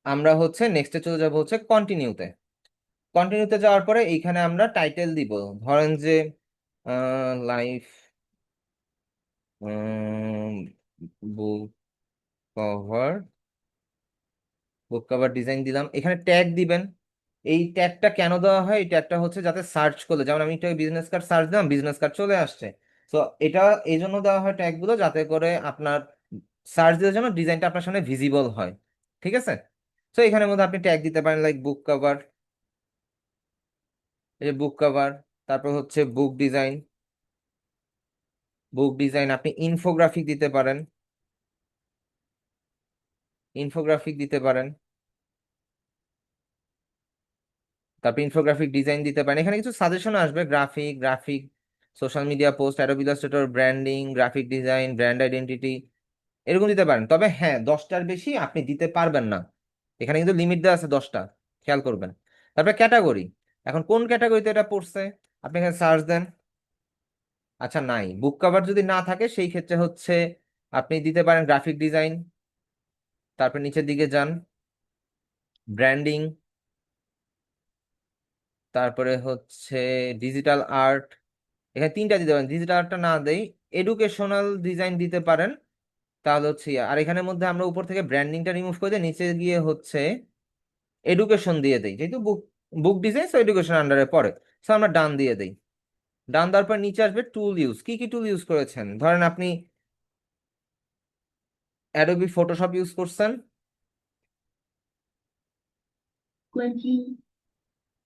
আমরা হচ্ছে নেক্সটে চলে যাব হচ্ছে কন্টিনিউতে। কন্টিনিউতে যাওয়ার পরে এইখানে আমরা টাইটেল দিব, ধরেন যে লাইফ বুক কভার, বুক কভার ডিজাইন দিলাম। এখানে ট্যাগ দিবেন। এই ট্যাগটা কেন দেওয়া হয়? এই ট্যাগটা হচ্ছে যাতে সার্চ করলে, যেমন আমি একটা বিজনেস কার্ড সার্চ দিলাম, বিজনেস কার্ড চলে আসছে। তো এটা এই জন্য দেওয়া হয় ট্যাগগুলো, যাতে করে আপনার সার্চ দেওয়ার জন্য ডিজাইনটা আপনার সামনে ভিজিবল হয়। ঠিক আছে, তো এখানের মধ্যে আপনি ট্যাগ দিতে পারেন লাইক বুক কভার, এই যে বুক কভার, তারপর হচ্ছে বুক ডিজাইন, বুক ডিজাইন আপনি ইনফোগ্রাফিক দিতে পারেন, ইনফোগ্রাফিক দিতে পারেন, তারপর ইনফোগ্রাফিক ডিজাইন দিতে পারেন। এখানে কিছু সাজেশন আসবে, graphic social media post, Adobe Illustrator, branding, graphic design, brand identity, এরকম দিতে পারেন। তবে হ্যাঁ, 10টার বেশি আপনি দিতে পারবেন না, এখানে কিন্তু লিমিট দেওয়া আছে 10টা, খেয়াল করবেন। তারপরে ক্যাটাগরি, এখন কোন ক্যাটাগরিতে এটা পড়ছে, আপনি এখানে সার্চ দেন। আচ্ছা নাই, বুক কভার যদি না থাকে সেই ক্ষেত্রে হচ্ছে আপনি দিতে পারেন গ্রাফিক ডিজাইন, তারপর নিচের দিকে যান, ব্র্যান্ডিং, তারপরে হচ্ছে ডিজিটাল আর্ট, এখানে 3টা দিতে পারেন। ডিজিটাল আর্টটা না দেই, এডুকেশনাল ডিজাইন দিতে পারেন, তাহলে হচ্ছে আর এখানের মধ্যে আমরা উপর থেকে ব্র্যান্ডিংটা রিমুভ করে দিয়ে নিচে গিয়ে হচ্ছে এডুকেশন দিয়ে দেই, যেহেতু বুক বুক ডিজাইন তো এডুকেশন আন্ডারে পড়ে। তো আমরা ডান দিয়ে দেই। ডান দেওয়ার পর নিচে আসবে টুল ইউজ, কি কি টুল ইউজ করেছেন, ধরেন আপনি অ্যাডোবি ফটোশপ ইউজ করছেন,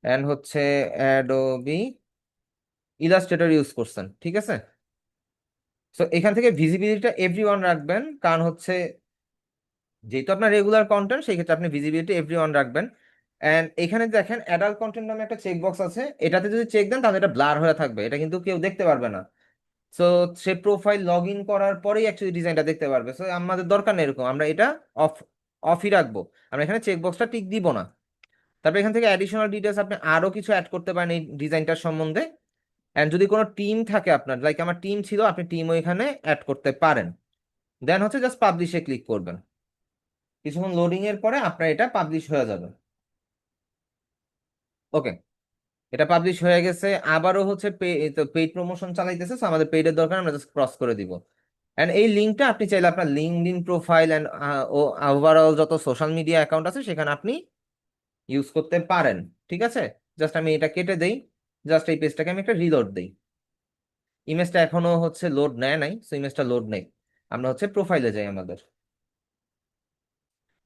এন্ড হচ্ছে অ্যাডোবি ইলাস্ট্রেটর ইউজ করছেন। ঠিক আছে, তো এখান থেকে ভিজিবিলিটিটা এভরিওয়ান রাখবেন, কারণ হচ্ছে যেহেতু আপনার রেগুলার কন্টেন্ট, সেই ক্ষেত্রে আপনি ভিজিবিলিটি এভরিওয়ান রাখবেন। এন্ড এখানে দেখেন অ্যাডাল্ট কন্টেন্ট নামে একটা চেক বক্স আছে, এটাতে যদি চেক দেন তাহলে এটা ব্লার হয়ে থাকবে, এটা কিন্তু কেউ দেখতে পারবে না। So say profile log in করার পরেই অ্যাকচুয়ালি ডিজাইনটা দেখতে পারবে। সো আমাদের দরকার নেই এরকম, আমরা এটা অফ অফই রাখবো, আমরা এখানে চেক বক্সটা টিক দিব না। তারপর এখান থেকে অ্যাডিশনাল ডিটেলস আপনি আরো কিছু অ্যাড করতে পারেন এই ডিজাইনটার সম্বন্ধে। এন্ড যদি কোনো টিম থাকে আপনার, লাইক আমার টিম ছিল, আপনি টিমও এখানে অ্যাড করতে পারেন। দেন হচ্ছে জাস্ট পাবলিশে ক্লিক করবেন, কিছুক্ষণ লোডিং এর পরে আপনার এটা পাবলিশ হয়ে যাবে। ওকে, এটা পাবলিশ হয়ে গেছে। আবারও হচ্ছে পেইড প্রমোশন চালাইতেছে, so আমাদের পেইডের দরকার, আমরা জাস্ট ক্রস করে দিব। এন্ড এই লিঙ্কটা আপনি চাইলে আপনার লিঙ্কডইন প্রোফাইল এন্ড ও ওভারঅল যত সোশ্যাল মিডিয়া অ্যাকাউন্ট আছে সেখানে আপনি ইউজ করতে পারেন। ঠিক আছে, জাস্ট আমি এটা কেটে দেই, জাস্ট এই পেজটাকে আমি একটা রিলোড দেই। ইমেজটা এখনো হচ্ছে লোড নেয় নাই, সো ইমেজটা লোড নেই। আমরা হচ্ছে প্রোফাইলে যাই আমাদের,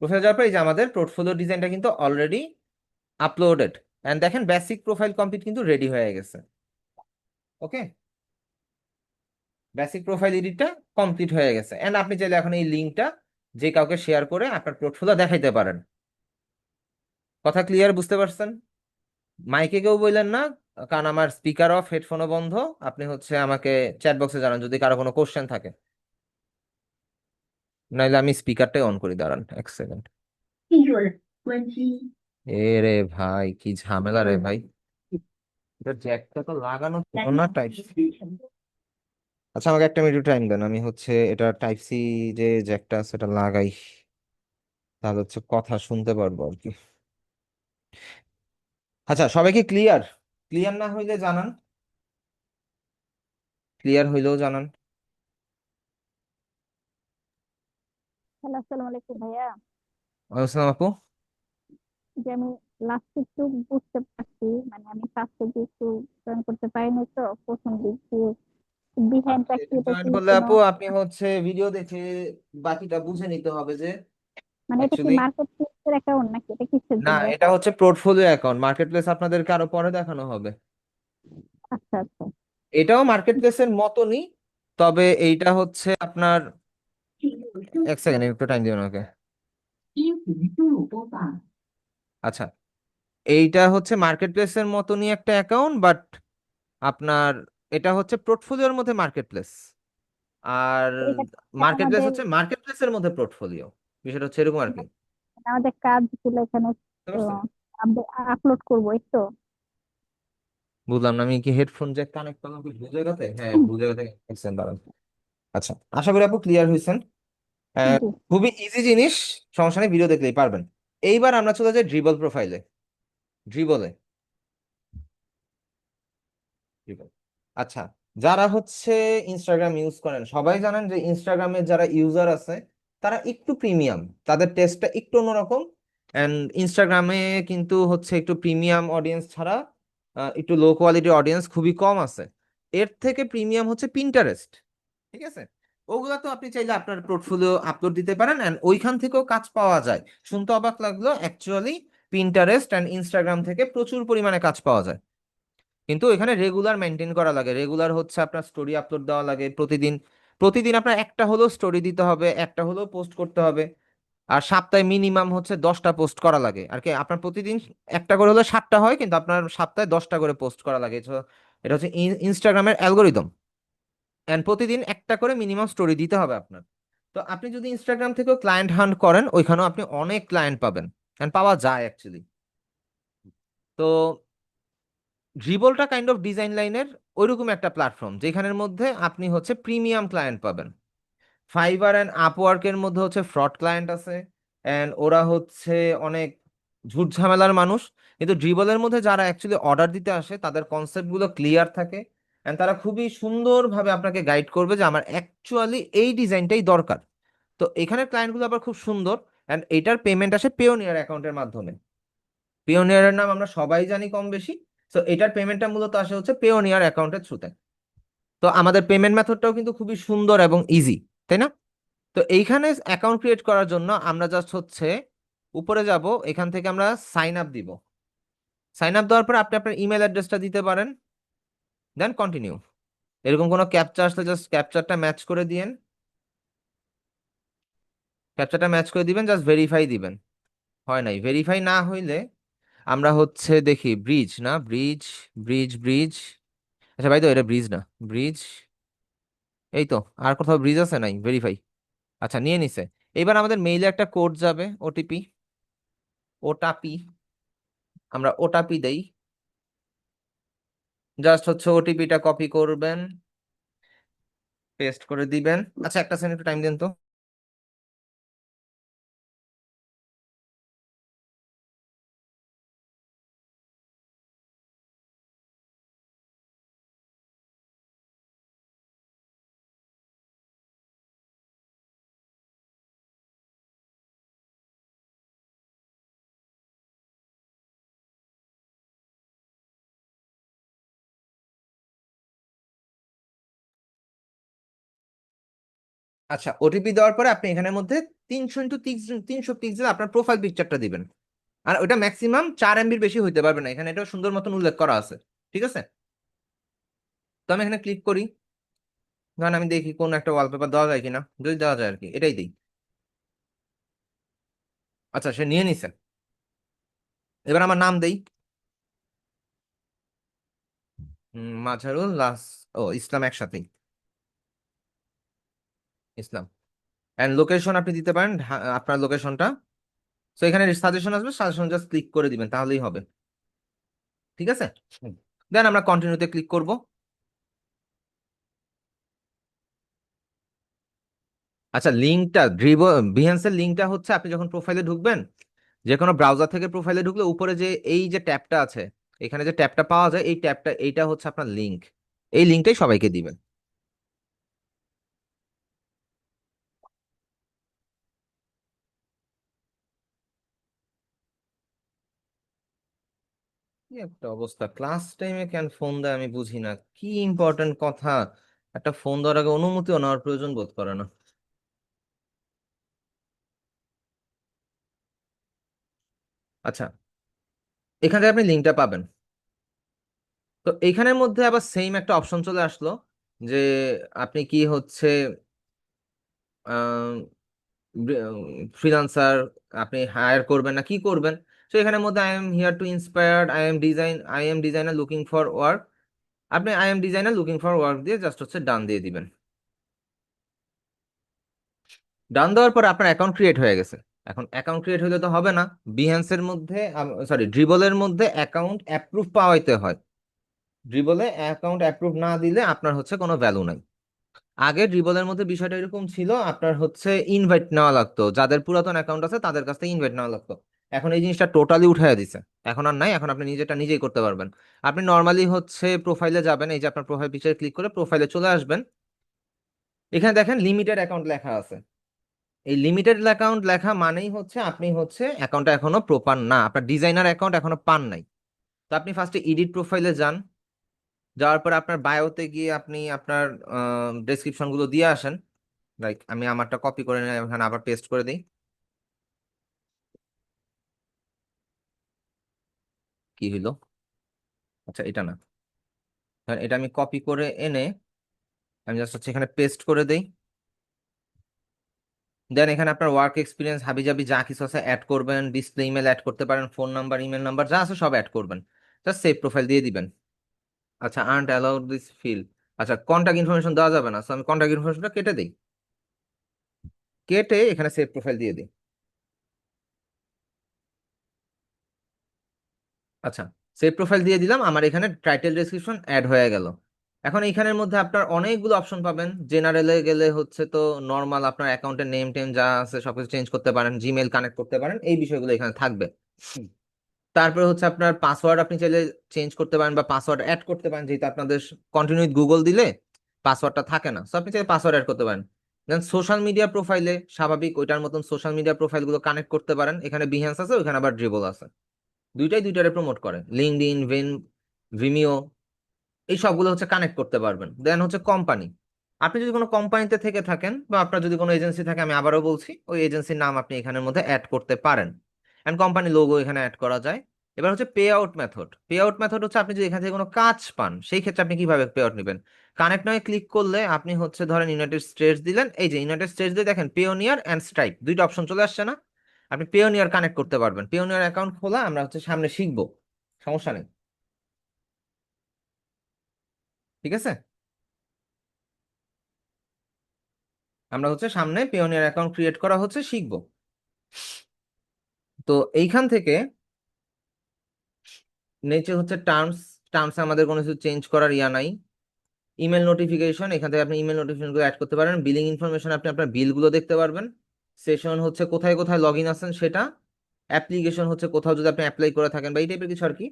প্রোফাইল যাওয়ার পর এই যে আমাদের পোর্টফোলিও ডিজাইনটা কিন্তু অলরেডি আপলোডেড, এন্ড দেখেন বেসিক প্রোফাইল কমপ্লিট কিন্তু রেডি হয়ে গেছে। ওকে, বেসিক প্রোফাইল এডিটটা কমপ্লিট হয়ে গেছে, এন্ড আপনি চাইলে এখন এই লিঙ্কটা যে কাউকে শেয়ার করে আপনার পোর্টফোলিও দেখাইতে পারেন। কথা ক্লিয়ার, বুঝতে পারছেন? মাইকে কেউ বললেন না, কারণ আমার স্পিকার অফ, হেডফোনও বন্ধ। আপনি হচ্ছে আমাকে চ্যাট বক্সে জানান যদি কারো কোনো কোশ্চেন থাকে, নাইলে আমি স্পিকারটাই অন করি, দাঁড়ান 1 সেকেন্ড। এ রে ভাই, কি ঝামেলা রে ভাই, এটা জ্যাকটা তো লাগানো ছিল না টাইপ। আচ্ছা, আমাকে একটা মিনিট টাইম দেন, আমি হচ্ছে এটা টাইপ সি যে জ্যাকটা আছে এটা লাগাই, তাহলে হচ্ছে কথা শুনতে পারবো আর কি। আচ্ছা, সবাই কি ক্লিয়ার? ক্লিয়ার না হইলে জানান, ক্লিয়ার হইলেও জানান। হ্যালো, আসসালামু আলাইকুম ভাইয়া। আসসালাম আপু। যে আমি লাস্ট একটু বুঝতে পারছি, মানে আমি ফার্স্টে যে একটু জয়েন করতে পারিনি, তো প্রথম দিক দিয়ে বিহাইন্ডটা কি, এটা জয়েন কি করলে কোনো, আপু আপনি হচ্ছে ভিডিও দেখে বাকিটা বুঝে নিতে হবে যে মানে এটা কি অ্যাকচুয়ালি, মার্কেট প্লেসের অ্যাকাউন্ট নাকি এটা কিসের না জন্য এটা অ্যাকাউন্ট? হচ্ছে পোর্টফোলিও অ্যাকাউন্ট, মার্কেট প্লেস আপনাদেরকে আরো পরে দেখানো হবে। আচ্ছা আচ্ছা। এটাও মার্কেট প্লেসের মতনই, তবে এইটা হচ্ছে আপনার, 1 সেকেন্ড একটু টাইম দিবেন ওকে। আচ্ছা, এইটা হচ্ছে মার্কেট প্লেসের মতনই একটা অ্যাকাউন্ট, বাট আপনার এটা হচ্ছে পোর্টফোলিওর মধ্যে মার্কেট প্লেস, আর তো এটা মার্কেট প্লেস আমাদের হচ্ছে মার্কেট প্লেসের মধ্যে পোর্টফোলিও। বিষয়টা হচ্ছে এরকম আর কি। আমাদের কাজগুলো এখানে বুঝতে পারছেন? আপলোড করবো, এই তো? বুঝলাম না, আমি কি হেডফোন জ্যাক কানেক্ট করলাম কি ভুল জায়গাতে? হ্যাঁ, ভুল জায়গাতে গেছেন, দাঁড়ান। আচ্ছা, আশা করি আপু ক্লিয়ার হয়েছেন। জি। খুবই ইজি জিনিস, সমস্যা নেই, ভিডিও দেখলেই পারবেন। এইবার আমরা চলে যাই ড্রিবল প্রোফাইলে। ড্রিবলে, ড্রিবল। আচ্ছা, যারা হচ্ছে ইনস্টাগ্রাম ইউজ করেন সবাই জানেন যে ইনস্টাগ্রামের যারা ইউজার আছে তারা একটু প্রিমিয়াম, তাদের টেস্টটা একটু অন্যরকম। অ্যান্ড ইনস্টাগ্রামে কিন্তু হচ্ছে একটু প্রিমিয়াম অডিয়েন্স ছাড়া একটু লো কোয়ালিটি অডিয়েন্স খুবই কম আছে। এর থেকে প্রিমিয়াম হচ্ছে পিন্টারেস্ট। ঠিক আছে, ওগুলা তো আপনি চাইলে আপনার পোর্টফোলিও আপলোড দিতে পারেন, অ্যান্ড ওইখান থেকেও কাজ পাওয়া যায়। শুনতে অবাক লাগলো, অ্যাকচুয়ালি পিন্টারেস্ট অ্যান্ড ইনস্টাগ্রাম থেকে প্রচুর পরিমাণে কাজ পাওয়া যায়, কিন্তু এখানে রেগুলার মেনটেন করা লাগে। রেগুলার হচ্ছে আপনার স্টোরি আপলোড দেওয়া লাগে প্রতিদিন। প্রতিদিন আপনার একটা হলেও স্টোরি দিতে হবে, একটা হলেও পোস্ট করতে হবে। আর সপ্তাহে মিনিমাম হচ্ছে 10টা পোস্ট করা লাগে আর কি। আপনার প্রতিদিন একটা করে হলে 7টা হয়, কিন্তু আপনার সপ্তাহে 10টা করে পোস্ট করা লাগে। এটা হচ্ছে ইনস্টাগ্রামের অ্যালগোরিদম। এন্ড প্রতিদিন একটা করে মিনিমাম স্টোরি দিতে হবে আপনার। তো আপনি যদি ইনস্টাগ্রাম থেকেও ক্লায়েন্ট হান্ট করেন, ওইখানেও আপনি অনেক ক্লায়েন্ট পাবেন, এন্ড পাওয়া যায় অ্যাকচুয়ালি। তো ড্রিবলটা কাইন্ড অফ ডিজাইন লাইনের ওইরকম একটা প্ল্যাটফর্ম যেখানের মধ্যে আপনি হচ্ছে প্রিমিয়াম ক্লায়েন্ট পাবেন। ফাইবার অ্যান্ড আপওয়ার্কের মধ্যে হচ্ছে ফ্রড ক্লায়েন্ট আছে, অ্যান্ড ওরা হচ্ছে অনেক ঝুট ঝামেলার মানুষ। কিন্তু ড্রিবলের মধ্যে যারা অ্যাকচুয়ালি অর্ডার দিতে আসে তাদের কনসেপ্টগুলো ক্লিয়ার থাকে, অ্যান্ড তারা খুবই সুন্দরভাবে আপনাকে গাইড করবে যে আমার অ্যাকচুয়ালি এই ডিজাইনটাই দরকার। তো এখানের ক্লায়েন্টগুলো আবার খুব সুন্দর, অ্যান্ড এটার পেমেন্ট আসে পেওনিয়ার অ্যাকাউন্টের মাধ্যমে। পেওনিয়ারের নাম আমরা সবাই জানি কম বেশি। তো এটার পেমেন্টটা মূলত আসে হচ্ছে পেওনিয়ার অ্যাকাউন্টের থ্রুতে। তো আমাদের পেমেন্ট মেথডটাও কিন্তু খুবই সুন্দর এবং ইজি, তাই না? তো এইখানে অ্যাকাউন্ট ক্রিয়েট করার জন্য আমরা জাস্ট হচ্ছে উপরে যাব, এখান থেকে আমরা সাইন আপ দিব। সাইন আপ দেওয়ার পর আপনি আপনার ইমেল অ্যাড্রেসটা দিতে পারেন, দেন কন্টিনিউ। এরকম কোনো ক্যাপচা আসলে জাস্ট ক্যাপচারটা ম্যাচ করে দিয়েন, ক্যাপচারটা ম্যাচ করে দিবেন, জাস্ট ভেরিফাই দিবেন। হয় নাই, ভেরিফাই না হইলে আমরা হচ্ছে দেখি ব্রিজ, না ব্রিজ, ব্রিজ। আচ্ছা ভাই, তো এটা ব্রিজ না, ব্রিজ, এই তো। আর কোথাও ব্রিজ আছে? নাই, ভেরিফাই। আচ্ছা, নিয়ে নিছে। এবার আমাদের মেইলে একটা কোড যাবে, ওটিপি। ওটাপি, আমরা ওটাপি দেই। জাস্ট হচ্ছে ওটিপিটা কপি করবেন, পেস্ট করে দিবেন। আচ্ছা, একটা সেকেন্ড একটু টাইম দেন তো। আচ্ছা, ওটিপি দেওয়ার পরে আপনি এখানের মধ্যে 300x300 পিক্সেল আপনার প্রোফাইল পিকচারটা দিবেন। আর ওটা ম্যাক্সিমাম 4 MBর বেশি হইতে পারবে না, এখানে এটা সুন্দর মতন উল্লেখ করা আছে। ঠিক আছে, তো আমি এখানে ক্লিক করি। ধরেন আমি দেখি কোন একটা ওয়ালপেপার দেওয়া যায় কিনা, যদি দেওয়া যায় আর কি, এটাই দিই। আচ্ছা, সে নিয়ে নিছে। এবার আমার নাম দেই, মাঝারুল লাস, ও ইসলাম একসাথেই, ইসলাম। এন্ড লোকেশন আপনি দিতে পারেন আপনার লোকেশনটা। তো এখানে সাজেশন আসবে, সাজেশন জাস্ট ক্লিক করে দিবেন তাহলেই হবে। ঠিক আছে, দেন আমরা কন্টিনিউতে ক্লিক করব। আচ্ছা, লিঙ্কটা বিহেন্সের লিঙ্কটা হচ্ছে আপনি যখন প্রোফাইলে ঢুকবেন, যে কোনো ব্রাউজার থেকে প্রোফাইলে ঢুকলে উপরে যে এই যে ট্যাবটা আছে, এখানে যে ট্যাবটা পাওয়া যায়, এই ট্যাবটা, এইটা হচ্ছে আপনার লিঙ্ক। এই লিঙ্কটাই সবাইকে দিবেন। কি একটা অবস্থা, ক্লাস টাইমে কেন ফোন দেয় আমি বুঝি না, কি ইম্পর্টেন্ট কথা, একটা ফোন দেওয়ার আগে অনুমতিও নেওয়ার প্রয়োজন বোধ করে না। আচ্ছা, এখান থেকে আপনি লিঙ্কটা পাবেন। তো এইখানের মধ্যে আবার সেম একটা অপশন চলে আসলো, যে আপনি কি হচ্ছে ফ্রিল্যান্সার আপনি হায়ার করবেন না কি করবেন। তো এখানের মধ্যে I am here to inspired, I am designer looking for work, আপনি I am designer looking for work দিয়ে জাস্ট হচ্ছে ডান দিয়ে দিবেন। ডান দেওয়ার পর আপনার অ্যাকাউন্ট ক্রিয়েট হয়ে গেছে। এখন অ্যাকাউন্ট ক্রিয়েট হলে তো হবে না, বিহ্যান্সের মধ্যে, সরি ড্রিবলের মধ্যে অ্যাকাউন্ট অ্যাপ্রুভ পাওয়াইতে হয়। ড্রিবলে অ্যাকাউন্ট অ্যাপ্রুভ না দিলে আপনার হচ্ছে কোনো ভ্যালু নাই। আগে ড্রিবলের মধ্যে বিষয়টা এরকম ছিল, আপনার হচ্ছে ইনভাইট নেওয়া লাগতো, যাদের পুরাতন অ্যাকাউন্ট আছে তাদের কাছ থেকে ইনভাইট নেওয়া লাগতো। এখন এই জিনিসটা টোটালি উঠাইয়া দিছে, এখন আর নাই, এখন আপনি নিজেটা নিজেই করতে পারবেন। আপনি নর্মালি হচ্ছে প্রোফাইলে যাবেন, এই যে আপনার প্রোফাইল পিকচার ক্লিক করে প্রোফাইলে চলে আসবেন। এখানে দেখেন লিমিটেড অ্যাকাউন্ট লেখা আছে। এই লিমিটেড অ্যাকাউন্ট লেখা মানেই হচ্ছে আপনি হচ্ছে অ্যাকাউন্টটা এখনো প্রপার না, আপনার ডিজাইনার অ্যাকাউন্ট এখনো পান নাই। তো আপনি ফার্স্টে এডিট প্রোফাইলে যান, যাওয়ার পর আপনার বায়োতে গিয়ে আপনি আপনার ডেসক্রিপশন গুলো দিয়ে আসেন। লাইক আমি আমারটা কপি করে নিয়ে এখানে আবার পেস্ট করে দিই। কি হইলো? আচ্ছা, এটা না, হ্যাঁ, এটা আমি কপি করে এনে আমি জাস্ট হচ্ছে এখানে পেস্ট করে দেই। দেন এখানে আপনার ওয়ার্ক এক্সপিরিয়েন্স হাবিজাবি যা কিছু আছে অ্যাড করবেন, ডিসপ্লে ইমেল অ্যাড করতে পারেন, ফোন নাম্বার, ইমেল নাম্বার যা আছে সব অ্যাড করবেন। জাস্ট সেভ প্রোফাইল দিয়ে দিবেন। আচ্ছা, আর্নড অ্যালাউড দিস ফিল্ড। আচ্ছা, কন্টাক্ট ইনফরমেশন দেওয়া যাবে না, তো আমি কন্টাক্ট ইনফরমেশনটা কেটে দিই। কেটে এখানে সেভ প্রোফাইল দিয়ে দিই। আচ্ছা, সেভ প্রোফাইল দিয়ে দিলাম, আমার এখানে টাইটেল ডেসক্রিপশন অ্যাড হয়ে গেল। এখন এইখানের মধ্যে আপনার অনেকগুলো অপশন পাবেন। জেনারেলে গেলে হচ্ছে তো নর্মাল আপনার অ্যাকাউন্টের নেম টেম যা আছে সবকিছু চেঞ্জ করতে পারেন, জিমেল কানেক্ট করতে পারেন, এই বিষয়গুলো এখানে থাকবে। তারপরে হচ্ছে আপনার পাসওয়ার্ড আপনি চাইলে চেঞ্জ করতে পারেন বা পাসওয়ার্ড অ্যাড করতে পারেন, যেহেতু আপনাদের কন্টিনিউ গুগল দিলে পাসওয়ার্ডটা থাকে না, তো আপনি চাইলে পাসওয়ার্ড অ্যাড করতে পারেন। দেন সোশ্যাল মিডিয়া প্রোফাইলে স্বাভাবিক ওইটার মতন সোশ্যাল মিডিয়া প্রোফাইলগুলো কানেক্ট করতে পারেন, এখানে বিহেন্স আছে, ওইখানে আবার ড্রিবল আছে। দুইটাই দুইটারে প্রমোট করে, লিঙ্কডইন, ভিমিও, এই সবগুলো হচ্ছে কানেক্ট করতে পারবেন। দেন হচ্ছে কোম্পানি, আপনি যদি কোনো কোম্পানিতে থেকে থাকেন বা আপনার যদি কোনো এজেন্সি থাকে, আমি আবারও বলছি ওই এজেন্সির নাম আপনি এখানের মধ্যে অ্যাড করতে পারেন। এন্ড কোম্পানি লোগো এখানে অ্যাড করা যায়। এবার হচ্ছে pay out method. Pay out method হচ্ছে আপনি যদি এখান থেকে কোনো কাজ পান, সেই ক্ষেত্রে আপনি কিভাবে পে আউট নেবেন। কানেক্ট নয় ক্লিক করলে আপনি হচ্ছে ধরেন ইউনাইটেড স্টেটস দিলেন, এই যে ইউনাইটেড স্টেটস দিয়ে দেখেন পেওনিয়ার অ্যান্ড স্ট্রাইপ দুইটা অপশন চলে আসছে না। আপনি পেওনিয়ার কানেক্ট করতে পারবেন, পেওনিয়ার অ্যাকাউন্ট খোলা আমরা হচ্ছে সামনে শিখবো, সমস্যা নেই। ঠিক আছে, আমরা হচ্ছে সামনে পেওনিয়ার অ্যাকাউন্ট ক্রিয়েট করা হচ্ছে শিখবো। তো এইখান থেকে নিচে হচ্ছে টার্মস, টার্মস আমাদের কোনো কিছু চেঞ্জ করার ইয়া নাই। ইমেল নোটিফিকেশন, এখান থেকে আপনি ইমেল নোটিফিকেশন গুলো অ্যাড করতে পারেন। বিলিং ইনফরমেশন, আপনি আপনার বিলগুলো দেখতে পারবেন। সেশন হচ্ছে কোথায় কোথায় লগ ইন আছেন সেটা। অ্যাপ্লিকেশন হচ্ছে কোথাও যদি আপনি অ্যাপ্লাই করে থাকেন বা এই টাইপের কিছু আর কি।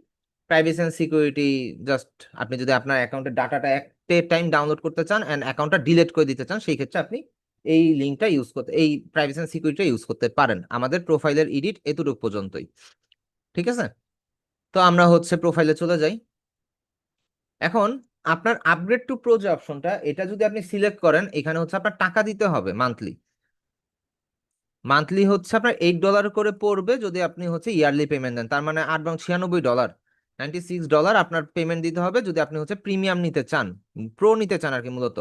প্রাইভেসি এন্ড সিকিউরিটি, জাস্ট আপনি যদি আপনার অ্যাকাউন্টের ডাটাটা একটা টাইম ডাউনলোড করতে চান এন্ড অ্যাকাউন্টটা ডিলিট করে দিতে চান, সেই ক্ষেত্রে আপনি এই লিঙ্কটা ইউজ করতে, এই প্রাইভেসি এন্ড সিকিউরিটি ইউজ করতে পারেন। আমাদের প্রোফাইলের এডিট এতটুকু পর্যন্তই। ঠিক আছে, তো আমরা হচ্ছে প্রোফাইলে চলে যাই। এখন আপনার আপগ্রেড টু প্রো যে অপশনটা, এটা যদি আপনি সিলেক্ট করেন, এখানে হচ্ছে আপনার টাকা দিতে হবে মান্থলি। মান্থলি হচ্ছে আপনার $8 করে পড়বে যদি আপনি হচ্ছে ইয়ারলি পেমেন্ট দেন। তার মানে 8 এবং 96 ডলার, $96 আপনার পেমেন্ট দিতে হবে যদি আপনি হচ্ছে প্রিমিয়াম নিতে চান, প্রো নিতে চান আর কি মূলত।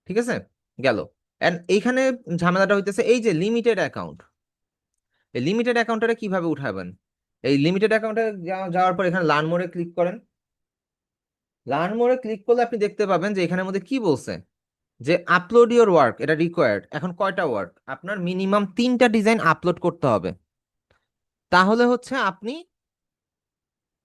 ঠিক আছে, গেল। এন্ড এইখানে ঝামেলাটা হইতেছে এই যে লিমিটেড অ্যাকাউন্ট। এই লিমিটেড অ্যাকাউন্টটা কিভাবে উঠাবেন? এই লিমিটেড অ্যাকাউন্টে যাওয়ার পর এখানে লার্ন মোরে ক্লিক করেন। লার্ন মোরে ক্লিক করলে আপনি দেখতে পাবেন যে এখানের মধ্যে কি বলছে, যে আপলোড ইওর ওয়ার্ক, এটা রিকোয়ার্ড। এখন কয়টা ওয়ার্ক? আপনার মিনিমাম 3টা ডিজাইন আপলোড করতে হবে, তাহলে হচ্ছে আপনি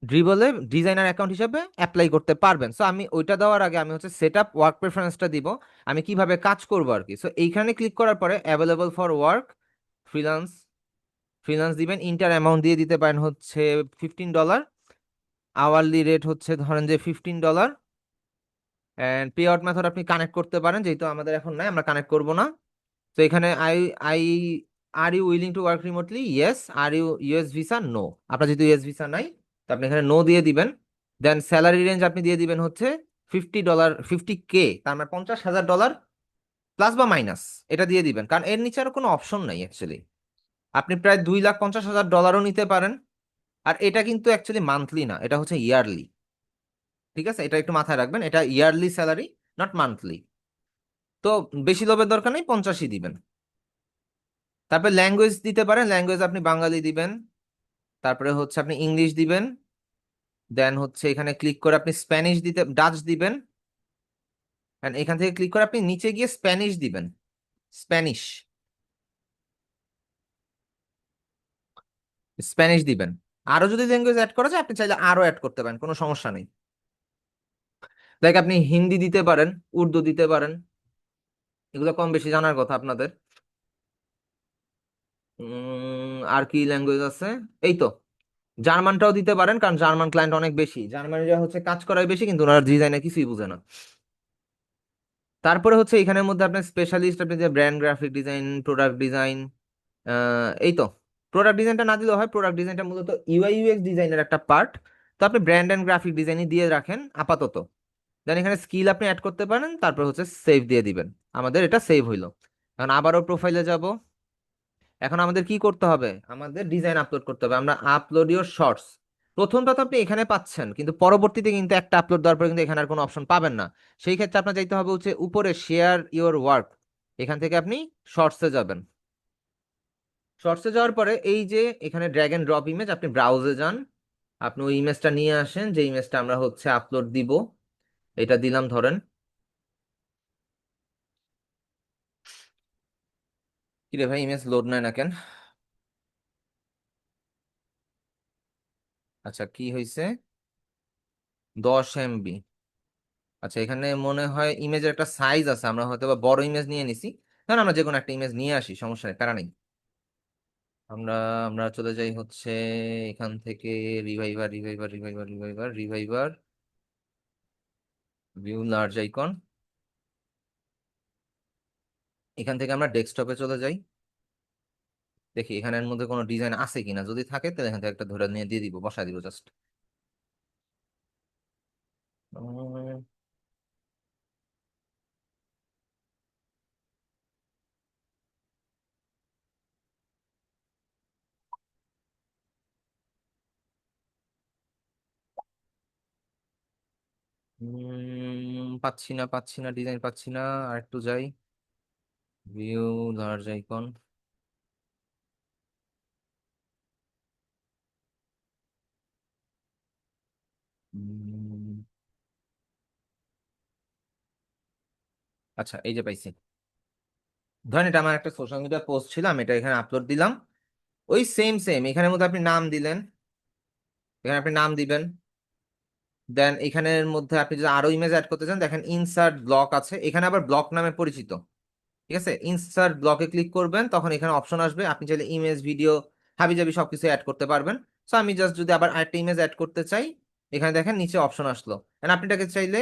ড্রিবলে ডিজাইনার অ্যাকাউন্ট হিসেবে অ্যাপ্লাই করতে পারবেন। সো আমি ওইটা দেওয়ার আগে আমি হচ্ছে সেট আপ ওয়ার্ক প্রেফারেন্সটা দিব, আমি কিভাবে কাজ করবো আর কি। সো এইখানে ক্লিক করার পরে available for work, freelance, freelance দিবেন। ইন্টার অ্যামাউন্ট দিয়ে দিতে পারেন হচ্ছে $15। আওয়ারলি রেট হচ্ছে ধরেন যে $15। অ্যান্ড পে আউট মেথড আপনি কানেক্ট করতে পারেন, যেহেতু আমাদের এখন নাই আমরা কানেক্ট করব না। তো এখানে I I are you willing to work remotely, yes. Are you US visa, no. আপনার যেহেতু ইউএস ভিসা নাই, তো আপনি এখানে নো দিয়ে দিবেন। দেন স্যালারি রেঞ্জ আপনি দিয়ে দিবেন হচ্ছে $50, 50K, তার মানে $50,000 প্লাস বা মাইনাস, এটা দিয়ে দিবেন, কারণ এর নিচে আর কোনো অপশন নাই অ্যাকচুয়ালি। আপনি প্রায় $2,50,000ও নিতে পারেন। আর এটা কিন্তু অ্যাকচুয়ালি মান্থলি না, এটা হচ্ছে ইয়ারলি। ঠিক আছে, এটা একটু মাথায় রাখবেন, এটা ইয়ারলি স্যালারি, নট মান্থলি। তো বেশি লোভের দরকার নেই, 50ই দিবেন। তারপর ল্যাঙ্গুয়েজ দিতে পারেন, ল্যাঙ্গুয়েজ আপনি বাঙালি দিবেন, তারপরে হচ্ছে আপনি ইংলিশ দিবেন। দেন হচ্ছে এখানে ক্লিক করে আপনি স্প্যানিশ দিতে, ডাচ দিবেন। And এখান থেকে ক্লিক করে আপনি নিচে গিয়ে স্প্যানিশ দিবেন, স্প্যানিশ, স্প্যানিশ দিবেন। আরো যদি ল্যাঙ্গুয়েজ অ্যাড করা যায় আপনি চাইলে আরো অ্যাড করতে পারেন, কোনো সমস্যা নেই। লাইক আপনি হিন্দি দিতে পারেন, উর্দু দিতে পারেন, এগুলো কম বেশি জানার কথা আপনাদের। আর কি ল্যাঙ্গুয়েজ আছে? এই তো জার্মানটাও দিতে পারেন, কারণ জার্মান ক্লায়েন্ট অনেক বেশি, জার্মানিরা হচ্ছে কাজ করায় বেশি কিন্তু ওনারা ডিজাইনে কিছুই বুঝে না। তারপরে হচ্ছে এখানের মধ্যে আপনার স্পেশালিস্ট, আপনি যে brand graphic design, product design, এই তো প্রোডাক্ট ডিজাইনটা না দিলেও হয়, প্রোডাক্ট ডিজাইনটা মূলত ইউআই ইউএক্স ডিজাইনের একটা পার্ট। তো আপনি ব্র্যান্ড অ্যান্ড গ্রাফিক ডিজাইনই দিয়ে রাখেন আপাতত। দেন এখানে স্কিল আপনি অ্যাড করতে পারেন, তারপর হচ্ছে সেভ দিয়ে দিবেন। আমাদের এটা সেভ হইলো। এখন আবারও প্রোফাইলে যাব। এখন আমাদের কি করতে হবে? আমাদের ডিজাইন আপলোড করতে হবে। আমরা আপলোড ইওর শর্টস, প্রথমটা তো আপনি এখানে পাচ্ছেন, কিন্তু পরবর্তীতে কিন্তু একটা আপলোড দেওয়ার পরে কিন্তু এখানে আর কোনো অপশন পাবেন না। সেই ক্ষেত্রে আপনার যাইতে হবে হচ্ছে উপরে শেয়ার ইওর ওয়ার্ক, এখান থেকে আপনি শর্টসে যাবেন। শর্টসে যাওয়ার পরে এই যে এখানে ড্র্যাগ এন্ড ড্রপ ইমেজ, আপনি ব্রাউজে যান, আপনি ওই ইমেজটা নিয়ে আসেন যে ইমেজটা আমরা হচ্ছে আপলোড দিব। এটা দিলাম ধরেন। কিরে ভাই, ইমেজ লোড নেয় না কেন? আচ্ছা, কি হয়েছে? 10 MB। আচ্ছা, এখানে মনে হয় ইমেজের একটা সাইজ আছে, আমরা হয়তো বা বড় ইমেজ নিয়ে নিছি। ধরেন আমরা যে কোনো একটা ইমেজ নিয়ে আসি, সমস্যা নেই, প্যারা নেই। আমরা আমরা চলে যাই হচ্ছে এখান থেকে reviver, reviver, reviver, reviver, reviver, view large icon. এখান থেকে আমরা ডেস্কটপে চলে যাই, দেখি এখানের মধ্যে কোনো ডিজাইন আছে কিনা, যদি থাকে তাহলে এখান থেকে একটা ধরে নিয়ে দিয়ে দিব, বসায় দিব জাস্ট। পাচ্ছি না, পাচ্ছি না, ডিজাইন পাচ্ছি না। আর একটু যাই, ভিউ লার্জ আইকন। আচ্ছা, এই যে পাইছি। ধরেন এটা আমার একটা সোশ্যাল মিডিয়া পোস্ট ছিল, আমি এটা এখানে আপলোড দিলাম। ওই সেম সেম এখানের মধ্যে আপনি নাম দিলেন, এখানে আপনি নাম দিবেন। দেন এখানের মধ্যে আপনি যদি আরো ইমেজ অ্যাড করতে চান, দেখেন ইনসার্ট ব্লক আছে, এখানে আবার ব্লক নামে পরিচিত। ঠিক আছে, ইনসার্ট ব্লকে ক্লিক করবেন, তখন এখানে অপশন আসবে, আপনি চাইলে ইমেজ, ভিডিও, হাবিজাবি সবকিছু অ্যাড করতে পারবেন। সো আমি জাস্ট যদি আবার আরেকটা ইমেজ অ্যাড করতে চাই, এখানে দেখেন নিচে অপশন আসলো। এন্ড আপনি এটাকে চাইলে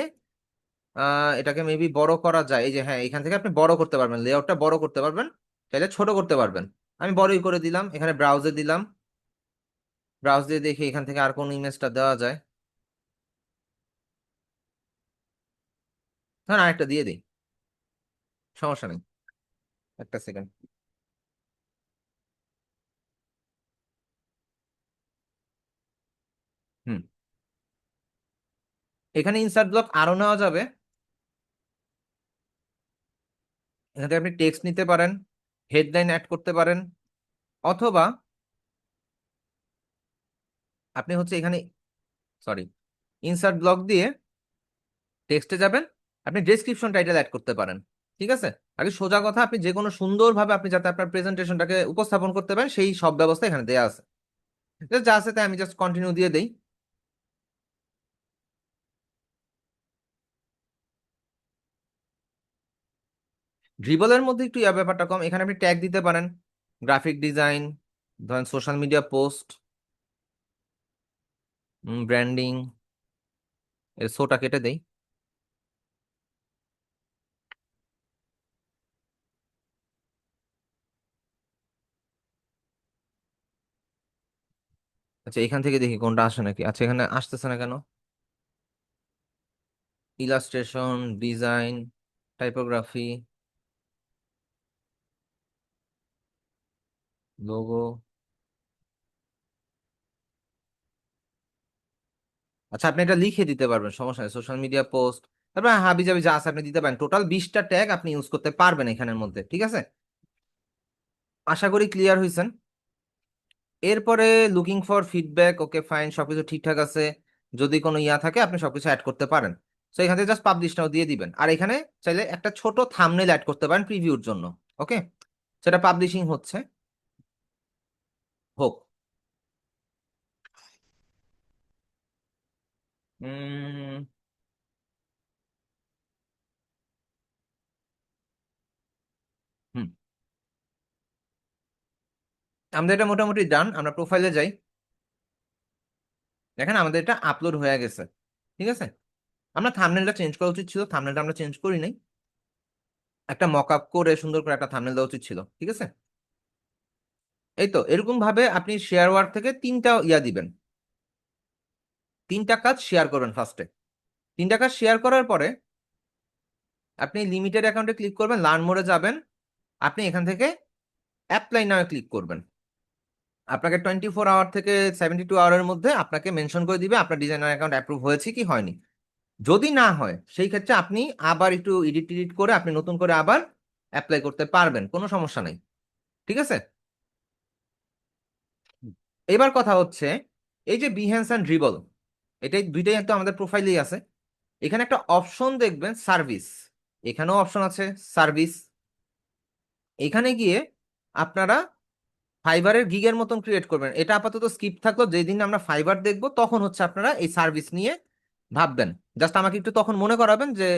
এটাকে মেবি বড় করা যায়, এই যে হ্যাঁ, এখান থেকে আপনি বড় করতে পারবেন, লেআউটটা বড় করতে পারবেন, চাইলে ছোট করতে পারবেন। আমি বড়ই করে দিলাম, এখানে ব্রাউজে দিলাম। ব্রাউজ দিয়ে দেখি এখান থেকে আর কোন ইমেজটা দেওয়া যায়। ধরেন আরেকটা দিয়ে দিই, সমস্যা নেই, একটা সেকেন্ড। হুম, এখানে ইনসার্ট ব্লক আরো নেওয়া যাবে। এখান থেকে আপনি টেক্সট নিতে পারেন, হেডলাইন অ্যাড করতে পারেন, অথবা আপনি হচ্ছে এখানে, সরি, ইনসার্ট ব্লক দিয়ে টেক্সটে যাবেন, আপনি ডেসক্রিপশন টাইটেল অ্যাড করতে পারেন। ঠিক আছে, আগে সোজা কথা, আপনি যে কোনো সুন্দরভাবে আপনি যাতে আপনার প্রেজেন্টেশনটাকে উপস্থাপন করতে পারেন সেই সব ব্যবস্থা এখানে দেওয়া আছে। Just যা আছে তাই আমি জাস্ট কন্টিনিউ দিয়ে দেই। ড্রিবলের মধ্যে একটু ইয়া ব্যাপারটা কম, এখানে আপনি ট্যাগ দিতে পারেন, গ্রাফিক ডিজাইন, ধরেন সোশ্যাল মিডিয়া পোস্ট, ব্র্যান্ডিং, এর শোটা কেটে দেই। আচ্ছা, এখান থেকে দেখি কোনটা আসে নাকি। আচ্ছা, এখানে আসতেছে না কেন? Illustration, design, typography, logo. আচ্ছা, আপনি এটা লিখে দিতে পারবেন, সমস্যা নেই, সোশ্যাল মিডিয়া পোস্ট, তারপর হাবি জাবি যা আছে আপনি দিতে পারেন। টোটাল 20টা ট্যাগ আপনি ইউজ করতে পারবেন এখানের মধ্যে। ঠিক আছে, আশা করি ক্লিয়ার হয়েছেন। এরপরে looking for feedback, okay fine, সবকিছু ঠিকঠাক আছে। যদি কোনো ইয়া থাকে আপনি সবকিছু অ্যাড করতে পারেন। তো এখান থেকে জাস্ট পাবলিশটাও দিয়ে দিবেন, আর এখানে চাইলে একটা ছোট থাম্বনেল অ্যাড করতে পারেন প্রিভিউর জন্য। ওকে, সেটা পাবলিশিং হচ্ছে, হোক। উম, হুম, আমাদের এটা মোটামুটি ডান। আমরা প্রোফাইলে যাই, দেখেন আমাদের এটা আপলোড হয়ে গেছে। ঠিক আছে, আমরা থাম্বনেলটা চেঞ্জ করা উচিত ছিল, থাম্বনেলটা আমরা চেঞ্জ করি নাই। একটা মক আপ করে সুন্দর করে একটা থাম্বনেল দেওয়া উচিত ছিল। ঠিক আছে, এই তো এরকম ভাবে আপনি শেয়ার ওয়ার্ক থেকে তিনটা ইয়া দিবেন, তিনটা কাজ শেয়ার করবেন ফার্স্টে। তিনটা কাজ শেয়ার করার পরে আপনি লিমিটেড অ্যাকাউন্টে ক্লিক করবেন, লার্ন মোডে যাবেন, আপনি এখান থেকে অ্যাপ্লাই নাও ক্লিক করবেন। আপনাকে 24 আওয়ার থেকে 72 আওয়ারের মধ্যে আপনাকে মেনশন করে দিবে আপনার ডিজাইনার অ্যাকাউন্ট অ্যাপ্রুভ হয়েছে কি হয়নি। যদি না হয় সেই ক্ষেত্রে আপনি আবার একটু এডিট টিডিট করে আপনি নতুন করে আবার অ্যাপ্লাই করতে পারবেন, কোনো সমস্যা নেই। ঠিক আছে, এবার কথা হচ্ছে, এই যে বিহেন্স অ্যান্ড ড্রিবল, এটাই দুইটাই তো আমাদের প্রোফাইলেই আছে। এখানে একটা অপশন দেখবেন সার্ভিস, এখানেও অপশন আছে সার্ভিস। এখানে গিয়ে আপনারা ফাইবারের গিগের মতন ক্রিয়েট করবেন। এটা আপাতত স্কিপ থাকলো, যেদিন আমরা ফাইবার দেখবো তখন হচ্ছে আপনারা এই সার্ভিস নিয়ে ভাববেন। জাস্ট আমাকে একটু তখন মনে করাবেন যে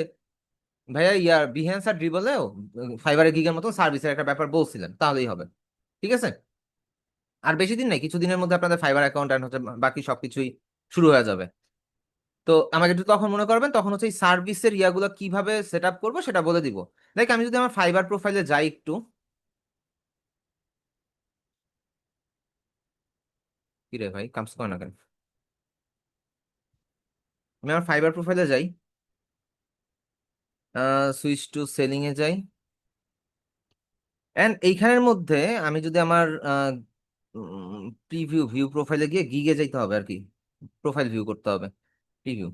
ভাইয়া ইয়ার বিহেন্স আর ড্রিবলেও ফাইবারের গিগের মতন সার্ভিসের একটা ব্যাপার বলছিলেন, তাহলেই হবে। ঠিক আছে, আর বেশি দিন নেই, কিছুদিনের মধ্যে আপনাদের ফাইবার অ্যাকাউন্ট অ্যান্ড হচ্ছে বাকি সবকিছুই শুরু হয়ে যাবে। তো আমাকে একটু তখন মনে করবেন, তখন হচ্ছে এই সার্ভিসের ইয়াগুলো কিভাবে সেট আপ করবো সেটা বলে দিব। দেখ, আমি যদি আমার ফাইবার প্রোফাইলে যাই একটু, কি রে ভাই কামস করে না কেন? আমি আমার ফাইবার প্রোফাইলে যাই, সুইচ টু সেলিং এ যাই, এন্ড এইখানের মধ্যে আমি যদি আমার প্রিভিউ ভিউ প্রোফাইলে গিয়ে গিগে যাইতে হবে আর কি, প্রোফাইল ভিউ করতে হবে, প্রিভিউ।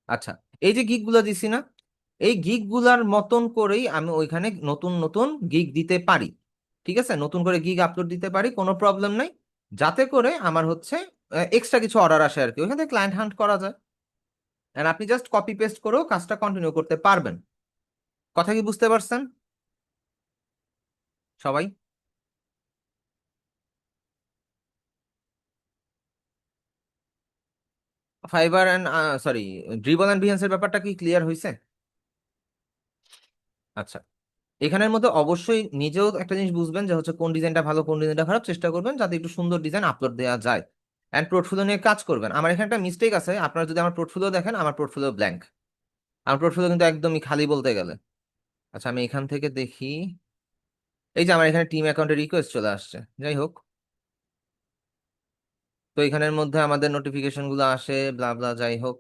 আচ্ছা, এই যে গিগ গুলা দিছি না, এই গিগ গুলার মতন করেই আমি ওইখানে নতুন নতুন গিগ দিতে পারি। ঠিক আছে, নতুন করে গিগ আপলোড দিতে পারি, কোনো প্রবলেম নাই। যাতে করে আমার হচ্ছে এক্সট্রা কিছু অর্ডার আসে আর কি, ওইখান থেকে ক্লায়েন্ট হান্ট করা যায়। এন্ড আপনি জাস্ট কপি পেস্ট করেও কাজটা কন্টিনিউ করতে পারবেন। কথা কি বুঝতে পারছেন সবাই? Fibre and, sorry, Dribbble and বিহেন্সের ব্যাপারটা কি ক্লিয়ার হয়েছে? আচ্ছা, এখানের মধ্যে অবশ্যই নিজেও একটা জিনিস বুঝবেন যে হচ্ছে কোন ডিজাইনটা ভালো কোন ডিজাইনটা খারাপ, চেষ্টা করবেন যাতে একটু সুন্দর ডিজাইন আপলোড দেওয়া যায়। অ্যান্ড পোর্টফোলিও নিয়ে কাজ করবেন। আমার এখানে একটা মিস্টেক আছে, আপনারা যদি আমার পোর্টফোলিও দেখেন, আমার পোর্টফোলিও ব্ল্যাঙ্ক, আমার পোর্টফোলিও কিন্তু একদমই খালি বলতে গেলে। আচ্ছা, আমি এখান থেকে দেখি, এই যে আমার এখানে টিম অ্যাকাউন্টে রিকোয়েস্ট চলে আসছে, যাই হোক। তো এখানের মধ্যে আমাদের নোটিফিকেশন গুলো আসে, ব্লা ব্লা, যাই হোক।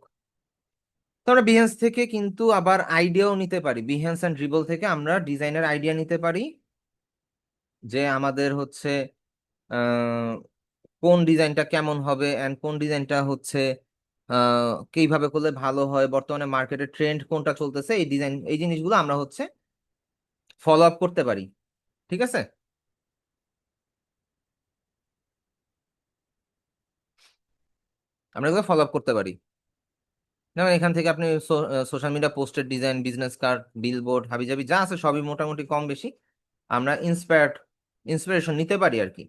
তো আমরা বিহেন্স থেকে কিন্তু আবার আইডিয়াও নিতে পারি, বিহেন্স অ্যান্ড ড্রিবল থেকে আমরা ডিজাইনের আইডিয়া নিতে পারি, যে আমাদের হচ্ছে আহ, কোন ডিজাইনটা কেমন হবে অ্যান্ড কোন ডিজাইনটা হচ্ছে কিভাবে করলে ভালো হয়, বর্তমানে মার্কেটের ট্রেন্ড কোনটা চলতেছে, এই ডিজাইন এই জিনিসগুলো আমরা হচ্ছে ফলো আপ করতে পারি। ঠিক আছে, আমরা এগুলো ফলো আপ করতে পারি। যেমন এখান থেকে আপনি সোশ্যাল মিডিয়া পোস্টের ডিজাইন, বিজনেস কার্ড, বিলবোর্ড, হাবিজাবি যা আছে সবই মোটামুটি কম বেশি আমরা ইন্সপিরেশন নিতে পারি আর কি।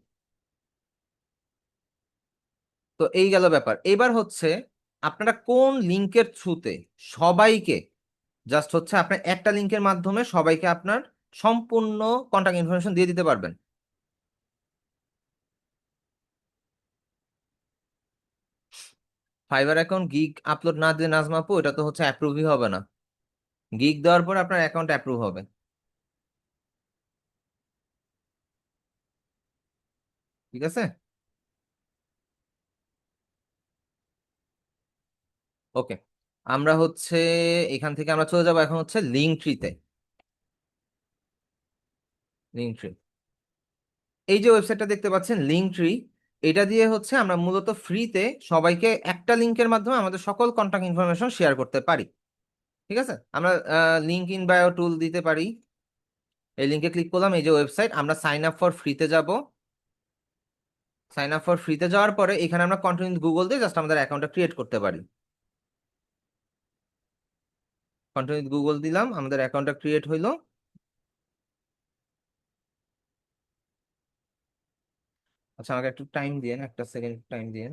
তো এই গেল ব্যাপার। এবার হচ্ছে আপনারা কোন লিঙ্কের থ্রুতে সবাইকে, জাস্ট হচ্ছে আপনার একটা লিঙ্কের মাধ্যমে সবাইকে আপনার সম্পূর্ণ কন্টাক্ট ইনফরমেশন দিয়ে দিতে পারবেন। ফাইবার অ্যাকাউন্ট গিগ আপলোড না দিয়ে নাজমা আপু, এটা তো হচ্ছে অ্যাপ্রুভই হবে না। গিগ দেওয়ার পর আপনার অ্যাকাউন্ট অ্যাপ্রুভ হবে। ঠিক আছে, ওকে। আমরা হচ্ছে এখান থেকে আমরা চলে যাবো এখন হচ্ছে লিঙ্ক ট্রিতে। লিঙ্ক ট্রি, এই যে ওয়েবসাইটটা দেখতে পাচ্ছেন লিঙ্ক ট্রি, এটা দিয়ে হচ্ছে আমরা মূলত ফ্রিতে সবাইকে একটা লিঙ্কের মাধ্যমে আমাদের সকল কন্টাক্ট ইনফরমেশন শেয়ার করতে পারি। ঠিক আছে, আমরা লিঙ্ক ইন বায়ো টুল দিতে পারি। এই লিঙ্কে ক্লিক করলাম, এই যে ওয়েবসাইট, আমরা সাইন আপ ফর ফ্রিতে যাব। সাইন আপ ফর ফ্রিতে যাওয়ার পরে এখানে আমরা কন্টিনিউ গুগল দিয়ে জাস্ট আমাদের অ্যাকাউন্টটা ক্রিয়েট করতে পারি। কন্টিনিউ গুগল দিলাম, আমাদের অ্যাকাউন্টটা ক্রিয়েট হইলো। আচ্ছা, আমাকে একটু টাইম দিয়েন, একটা সেকেন্ড টাইম দিয়েন।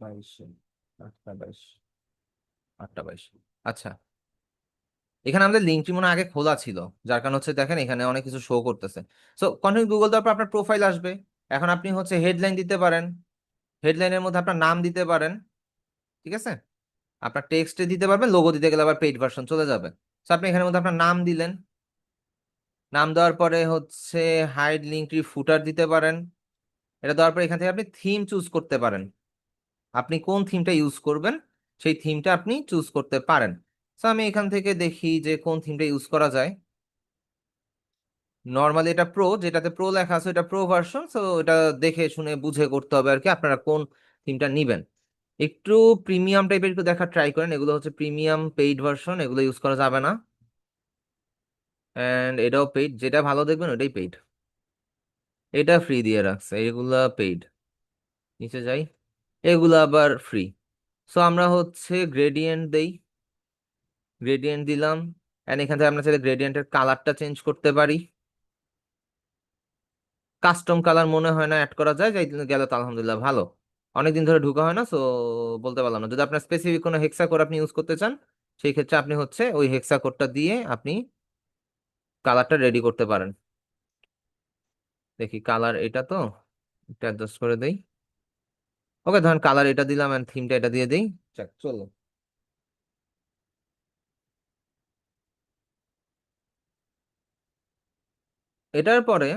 22, 8টা 22, 8টা 22। আচ্ছা, এখানে আমাদের লিঙ্কটি মনে হয় আগে খোলা ছিল, যার কারণে হচ্ছে দেখেন এখানে অনেক কিছু শো করতেছে। সো কন্টিনিউ গুগল দেওয়ার পর আপনার প্রোফাইল আসবে। এখন আপনি হচ্ছে হেডলাইন দিতে পারেন, হেডলাইনের মধ্যে আপনার নাম দিতে পারেন। ঠিক আছে, আপনার টেক্সটে দিতে পারবেন, লোগো দিতে গেলে আবার পেইড ভার্সন চলে যাবে। তো আপনি এখানের মধ্যে আপনার নাম দিলেন, নাম দেওয়ার পরে হচ্ছে হাইড লিঙ্কটি ফুটার দিতে পারেন। এটা দেওয়ার পরে এখান থেকে আপনি থিম চুজ করতে পারেন, আপনি কোন থিমটা ইউজ করবেন সেই থিমটা আপনি চুজ করতে পারেন। তো আমি এখান থেকে দেখি যে কোন থিমটা ইউজ করা যায়। নর্মালি এটা প্রো, যেটাতে প্রো লেখা আছে এটা প্রো ভার্সন, তো এটা দেখে শুনে বুঝে করতে হবে আর কি আপনারা কোন থিমটা নিবেন। একটু প্রিমিয়াম টাইপের একটু দেখা ট্রাই করেন, এগুলো হচ্ছে প্রিমিয়াম পেইড ভার্সন, এগুলো ইউজ করা যাবে না। এন্ড এটাও পেইড, যেটা ভালো দেখবেন ওটাই পেইড। এটা ফ্রি দিয়ে রাখছে, এগুলা পেইড। নিচে যাই, এগুলা আবার ফ্রি। সো আমরা হচ্ছে গ্রেডিয়েন্ট দেই, গ্রেডিয়েন্ট দিলাম। এন্ড এখান থেকে আমরা চাইলে গ্রেডিয়েন্টের কালারটা চেঞ্জ করতে পারি। কাস্টম কালার মনে হয় না অ্যাড করা যায়, যাই গেল তো আলহামদুলিল্লাহ ভালো। অনেকদিন ধরে ঢুকা হয় না, সো বলতে পারলাম না। যদি আপনার স্পেসিফিক কোনো হেক্সা কোড আপনি ইউজ করতে চান, সেই ক্ষেত্রে আপনি হচ্ছে ওই হেক্সা কোডটা দিয়ে আপনি কালারটা রেডি করতে পারেন। দেখি কালার এটা তো, এটা অ্যাডজাস্ট করে দেই। ওকে, ধরেন কালার এটা দিলাম এন্ড থিমটা এটা দিয়ে দেই। যাক, চলো। এটার পরে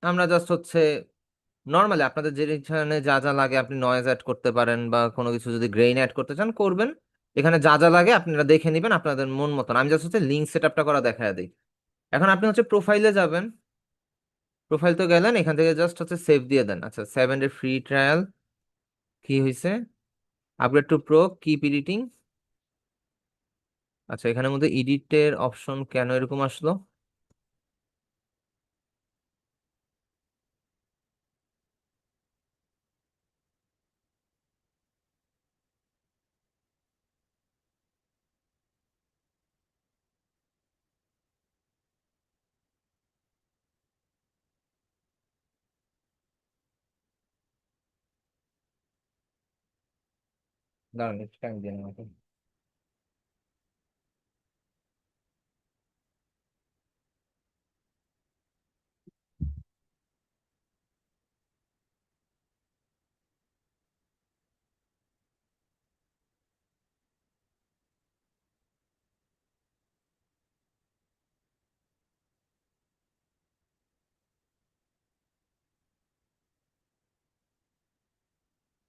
আমরা জাস্ট হচ্ছে নর্মালি আপনাদের যেখানে যা যা লাগে আপনি নয়েজ অ্যাড করতে পারেন, বা কোনো কিছু যদি গ্রেইন অ্যাড করতে চান করবেন। এখানে যা যা লাগে আপনারা দেখে নেবেন আপনাদের মন মতন। আমি জাস্ট হচ্ছে লিঙ্ক সেট আপটা করা দেখায় দিই। এখন আপনি হচ্ছে প্রোফাইলে যাবেন, প্রোফাইল তো গেলেন, এখান থেকে জাস্ট হচ্ছে সেভ দিয়ে দেন। আচ্ছা, 7 ডে ফ্রি ট্রায়াল কি হয়েছে, upgrade two pro, keep editing. আচ্ছা, এখানের মধ্যে এডিটের অপশন কেন এরকম আসলো? দাঁড়ান একটু টাইম দিন আমাকে।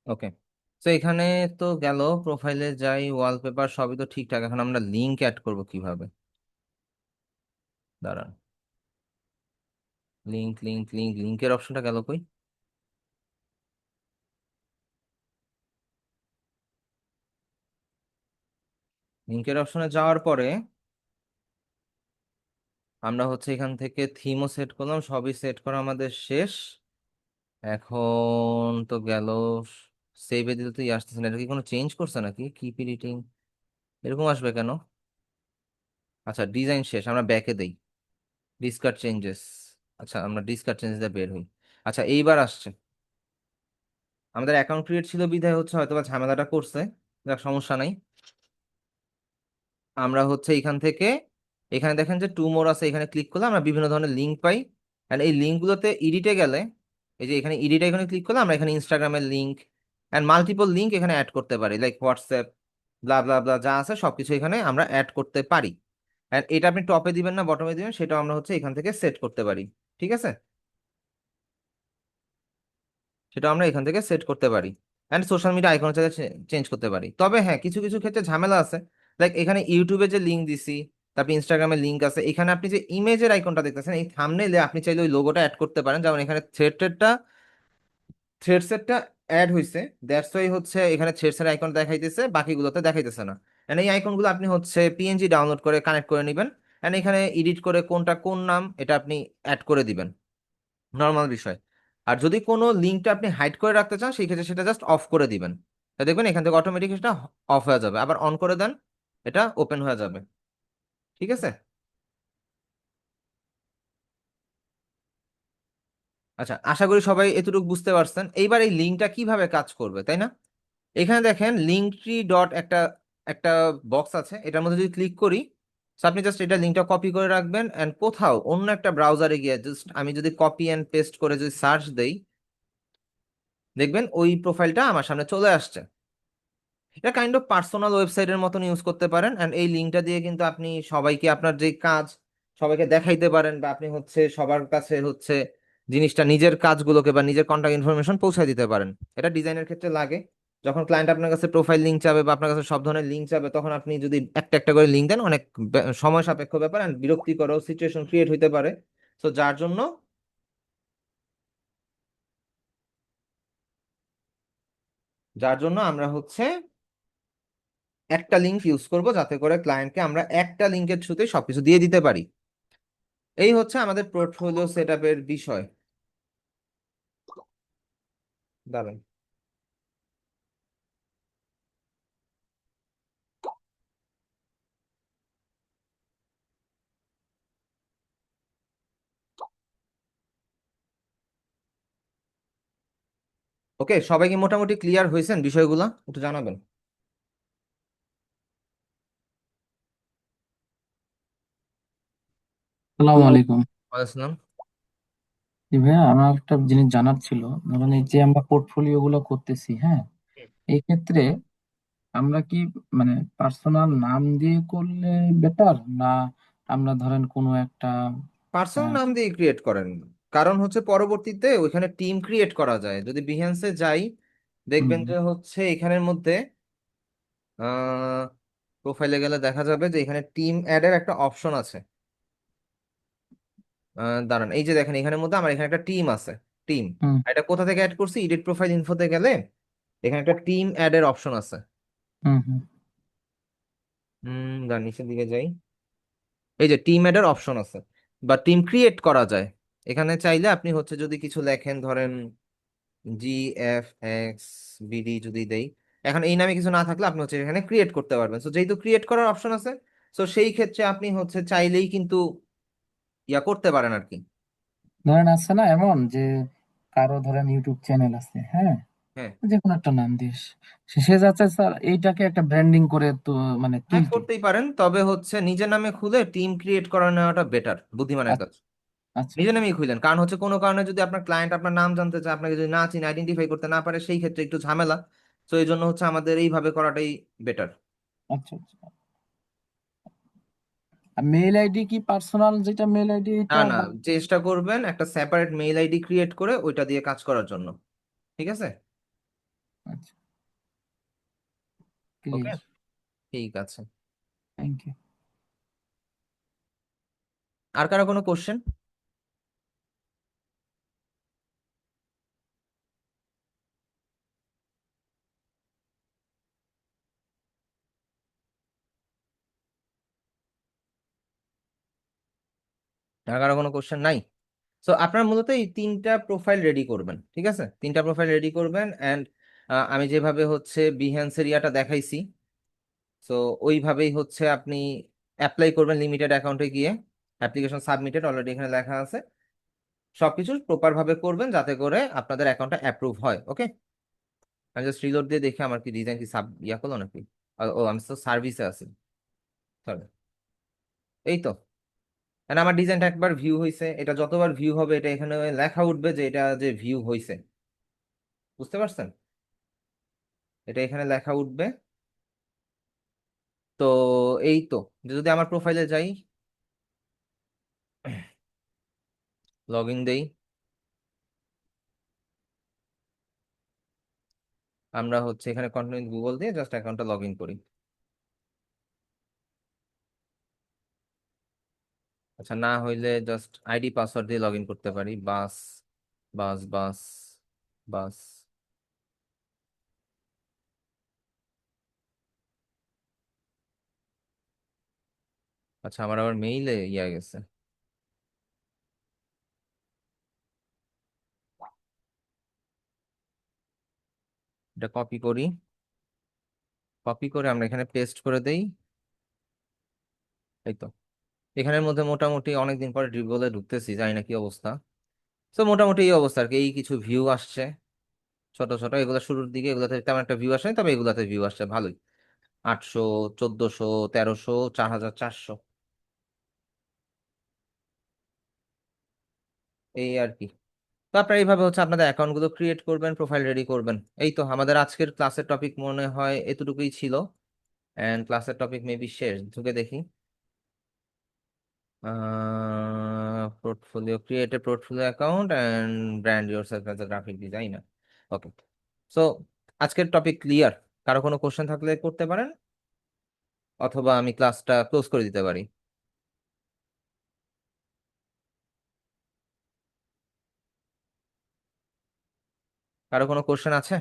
ওকে, তো এখানে তো গেল, প্রোফাইলে যাই, ওয়ালপেপার সবই তো ঠিকঠাক। এখন আমরা লিঙ্ক অ্যাড করব কিভাবে? দাঁড়ান, লিঙ্কের অপশনটা গেল কই? লিঙ্কের অপশনে যাওয়ার পরে আমরা হচ্ছে এখান থেকে থিমও সেট করলাম, সবই সেট করা আমাদের শেষ। এখন তো গেল, সেভে দিতে তো আসতেছে না। এটা কি কোনো চেঞ্জ করছে নাকি? কিপ এডিটিং এরকম আসবে কেন? আচ্ছা, ডিজাইন শেষ, আমরা ব্যাকে দেই, ডিসকার্ড চেঞ্জেস। আচ্ছা, আমরা ডিসকার্ড চেঞ্জেস বের হই। আচ্ছা, এইবার আসছে। আমাদের অ্যাকাউন্ট ক্রিয়েট ছিল বিধায় হচ্ছে হয়তো বা ঝামেলাটা করছে। যাক, সমস্যা নাই। আমরা হচ্ছে এখান থেকে, এখানে দেখেন যে টু মোর আছে, এখানে ক্লিক করলে আমরা বিভিন্ন ধরনের লিঙ্ক পাই। অ্যান্ড এই লিঙ্কগুলোতে এডিটে গেলে, এই যে এখানে এডিট এখানে ক্লিক করলে আমরা এখানে ইনস্টাগ্রামের লিঙ্ক অ্যান্ড মাল্টিপল লিঙ্ক এখানে অ্যাড করতে পারি, লাইক হোয়াটসঅ্যাপ, ব্লা ব্লা ব্লা যা আছে সবকিছু এখানে আমরা অ্যাড করতে পারি। অ্যান্ড এটা আপনি টপে দিবেন না বটমে দিবেন, সেটাও আমরা হচ্ছে এখান থেকে সেট করতে পারি। ঠিক আছে, সেটা আমরা এখান থেকে সেট করতে পারি। অ্যান্ড সোশ্যাল মিডিয়া আইকন চাইলে চেঞ্জ করতে পারি। তবে হ্যাঁ, কিছু কিছু ক্ষেত্রে ঝামেলা আছে। লাইক এখানে ইউটিউবে যে লিঙ্ক দিছি, তারপর ইনস্টাগ্রামের লিঙ্ক আছে, এখানে আপনি যে ইমেজের আইকনটা দেখতেছেন এই থাম্বনেইলে আপনি চাইলে ওই লোগোটা অ্যাড করতে পারেন। যেমন এখানে থ্রেড সেটটা অ্যাড হয়েছে, দ্যাটস ওয়াই হচ্ছে এখানে থ্রেডসের আইকন দেখাইতেছে, বাকিগুলোতে দেখাইতেছে না। এন্ড এই আইকনগুলো আপনি হচ্ছে পিএনজি ডাউনলোড করে কানেক্ট করে নেবেন। এন্ড এখানে এডিট করে কোনটা কোন নাম এটা আপনি অ্যাড করে দিবেন, নর্মাল বিষয়। আর যদি কোনো লিঙ্কটা আপনি হাইড করে রাখতে চান, সেই ক্ষেত্রে সেটা জাস্ট অফ করে দিবেন। তা দেখবেন এখান থেকে অটোমেটিক সেটা অফ হয়ে যাবে। আবার অন করে দেন, এটা ওপেন হয়ে যাবে। ঠিক আছে। আচ্ছা, আশা করি সবাই এতটুকু বুঝতে পারছেন। এইবার এই লিঙ্কটা কিভাবে কাজ করবে, তাই না? এখানে দেখেন লিঙ্কট্রি ডট একটা একটা বক্স আছে, এটার মধ্যে যদি ক্লিক করি, so আপনি জাস্ট এটা লিঙ্কটা কপি করে রাখবেন। অ্যান্ড কোথাও অন্য একটা ব্রাউজারে গিয়ে জাস্ট আমি যদি কপি অ্যান্ড পেস্ট করে যদি সার্চ দেই, দেখবেন ওই প্রোফাইলটা আমার সামনে চলে আসছে। এটা কাইন্ড অফ পার্সোনাল ওয়েবসাইটের মতন ইউজ করতে পারেন। অ্যান্ড এই লিঙ্কটা দিয়ে কিন্তু আপনি সবাইকে আপনার যে কাজ সবাইকে দেখাইতে পারেন, বা আপনি হচ্ছে সবার কাছে হচ্ছে জিনিসটা, নিজের কাজগুলোকে বা নিজের কন্টাক্ট ইনফরমেশন পৌঁছে দিতে পারেন। এটা ডিজাইনের ক্ষেত্রে লাগে। যখন ক্লায়েন্ট আপনার কাছে প্রোফাইল লিঙ্ক চাবে বা আপনার কাছে সব ধরনের লিঙ্ক চাবে, তখন আপনি যদি একটা একটা করে লিঙ্ক দেন, অনেক সময় সাপেক্ষ ব্যাপার অ্যান্ড বিরক্তিকর সিচুয়েশন ক্রিয়েট হইতে পারে। তো যার জন্য আমরা হচ্ছে একটা লিঙ্ক ইউজ করব, যাতে করে ক্লায়েন্টকে আমরা একটা লিঙ্কের থ্রুতে সবকিছু দিয়ে দিতে পারি। এই হচ্ছে আমাদের পোর্টফোলিও সেট আপের বিষয়। দাঁড়ান, ওকে, সবাই কি মোটামুটি ক্লিয়ার হয়েছেন বিষয়গুলো? একটু জানাবেন। আসসালামু আলাইকুম। আসসালাম। জি ভাইয়া, আমার একটা জিনিস জানার ছিল। ধরেন এই যে আমরা পোর্টফোলিও গুলো করতেছি, হ্যাঁ, এই ক্ষেত্রে আমরা কি মানে পার্সোনাল নাম দিয়ে করলে বেটার, না আমরা ধরেন কোনো একটা পার্সোনাল আহ, নাম দিয়ে ক্রিয়েট করেন, কারণ হচ্ছে পরবর্তীতে ওইখানে টিম ক্রিয়েট করা যায়। যদি বিহেন্সে যাই, হুম দেখবেন যে হচ্ছে এখানের মধ্যে আহ প্রোফাইলে গেলে দেখা যাবে যে এখানে টিম অ্যাড এর একটা অপশন আছে। দাঁড়ান, এই যে দেখেন এখানের মধ্যে আমার এখানে একটা টিম আছে, টিম। হুম এটা কোথা থেকে অ্যাড করছি? এডিট প্রোফাইল ইনফোতে গেলে এখানে একটা টিম অ্যাড এর অপশন আছে। হুম হুম দাঁড়ান, নিচের দিকে যাই, এই যে টিম অ্যাড এর অপশন আছে, বা টিম ক্রিয়েট করা যায়। এখানে চাইলে আপনি হচ্ছে যদি কিছু লেখেন, ধরেন GFX BD যদি দেই, এখন এই নামে কিছু না থাকলে আপনি হচ্ছে এখানে ক্রিয়েট করতে পারবেন। তো যেহেতু ক্রিয়েট করার অপশন আছে, তো সেই ক্ষেত্রে আপনি হচ্ছে চাইলেই কিন্তু ইয়া করতে পারেন আর কি। ধরেন আছে না এমন যে কারো ধরেন ইউটিউব চ্যানেল আছে, হ্যাঁ, হ্যাঁ, যে কোনো একটা নাম দিস, সে যাচ্ছে স্যার এইটাকে একটা ব্র্যান্ডিং করে তো মানে হ্যাঁ তুলতে। করতেই পারেন, তবে হচ্ছে নিজের নামে খুলে টিম ক্রিয়েট করে নেওয়াটা বেটার, বুদ্ধিমানের কাজ। আচ্ছা আচ্ছা নিজের নামেই খুললেন, কারণ হচ্ছে কোনো কারণে যদি আপনার ক্লায়েন্ট আপনার নাম জানতে চায়, আপনাকে যদি না চিনে আইডেন্টিফাই করতে না পারে, সেই ক্ষেত্রে একটু ঝামেলা। তো এই জন্য হচ্ছে আমাদের এইভাবে করাটাই বেটার। আচ্ছা আচ্ছা। আর মেইল আইডি কি পার্সোনাল, যেটা মেইল আইডি না এটা না, চেষ্টা করবেন একটা সেপারেট মেইল আইডি ক্রিয়েট করে ওইটা দিয়ে কাজ করার জন্য। ঠিক আছে। আচ্ছা ওকে, ক্লিয়ার। ঠিক আছে। Thank you. আর কারো কোনো কোশ্চেন? আর কারো কোনো কোশ্চেন নাই? সো আপনার মূলত এই তিনটা প্রোফাইল রেডি করবেন, ঠিক আছে? তিনটা প্রোফাইল রেডি করবেন অ্যান্ড আমি যেভাবে হচ্ছে বিহেন্সের ইয়াটা দেখাইছি, সো ওইভাবেই হচ্ছে আপনি অ্যাপ্লাই করবেন লিমিটেড অ্যাকাউন্টে গিয়ে। অ্যাপ্লিকেশন সাবমিটেড অলরেডি এখানে লেখা আছে। সবকিছু প্রপার ভাবে করবেন যাতে করে আপনাদের অ্যাকাউন্টটা অ্যাপ্রুভ হয়। ওকে, আমি জাস্ট রিলোড দিয়ে দেখি আমার কি ডিজাইন কি সাব ইয়া করলো নাকি। ও, আমি তো সার্ভিসে আছি, সরি। এই তো, আর আমার ডিজাইনটা একবার ভিউ হয়েছে, এটা যতবার ভিউ হবে এটা এখানে লেখা উঠবে যে এটা যে ভিউ হয়েছে, বুঝতে পারছেন? এটা এখানে লেখা উঠবে। তো এই তো, যদি আমার প্রোফাইলে যাই, লগ ইন দেই, আমরা হচ্ছে এখানে কন্টিনিউ গুগল দিয়ে জাস্ট অ্যাকাউন্টটা লগ ইন করি। আচ্ছা, না হইলে জাস্ট আইডি পাসওয়ার্ড দিয়ে লগ ইন করতে পারি। বাস বাস বাস বাস। আচ্ছা, আমার আবার মেইলে ইয়া গেছে। এটা কপি করি, কপি করে আমরা এখানে পেস্ট করে দেই। এই তো, এখানের মধ্যে মোটামুটি অনেকদিন পরে ড্রিবলে ঢুকতেছি, জানি না কি অবস্থা। তো মোটামুটি এই অবস্থা আর কি। এই কিছু ভিউ আসছে ছোট ছোট, এগুলো শুরুর দিকে, এগুলোতে তেমন একটা ভিউ আসে না, তবে এগুলাতে ভিউ আসছে ভালোই। 800, 1400, 1300, 4400, এই আর কি। তো আপনারা এইভাবে হচ্ছে আপনাদের অ্যাকাউন্ট গুলো ক্রিয়েট করবেন, প্রোফাইল রেডি করবেন। এই তো আমাদের আজকের ক্লাসের টপিক মনে হয় এতটুকুই ছিল। এন্ড ক্লাসের টপিক মেবি শেষ, ঢুকে দেখি। Portfolio, create a portfolio account and brand yourself as a graphic designer. Okay, so আজকের টপিক ক্লিয়ার। কারো কোনো কোশ্চেন থাকলে করতে পারেন, অথবা আমি ক্লাসটা ক্লোজ করে দিতে পারি। কারো কোনো কোশ্চেন আছে?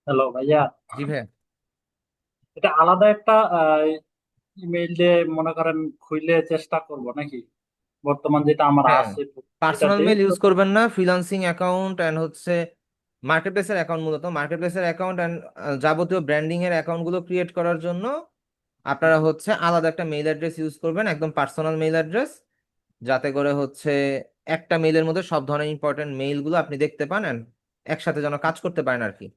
হ্যালো ভাইয়া, জি ভাইয়া। এটা আলাদা একটা ইমেইল দিয়ে মনে করেন খুইলে চেষ্টা করব নাকি? বর্তমান যেটা আমার হ্যাঁ, আছে এটা পার্সোনাল দিয়ে মেল ইউজ করবেন না, ফ্রিল্যান্সিং অ্যাকাউন্ট অ্যান্ড হচ্ছে মার্কেটপ্লেসের অ্যাকাউন্ট, মূলত মার্কেটপ্লেসের অ্যাকাউন্ট অ্যান্ড যাবতীয় ব্র্যান্ডিং এর অ্যাকাউন্ট গুলো ক্রিয়েট করার জন্য আপনারা হচ্ছে আলাদা একটা মেইল অ্যাড্রেস ইউজ করবেন, একদম পার্সোনাল মেইল অ্যাড্রেস, যাতে করে হচ্ছে একটা মেইলের মধ্যে সব ধরনের ইম্পর্টেন্ট মেইল গুলো আপনি দেখতে পান and একসাথে যেন কাজ করতে পারেন আর কি।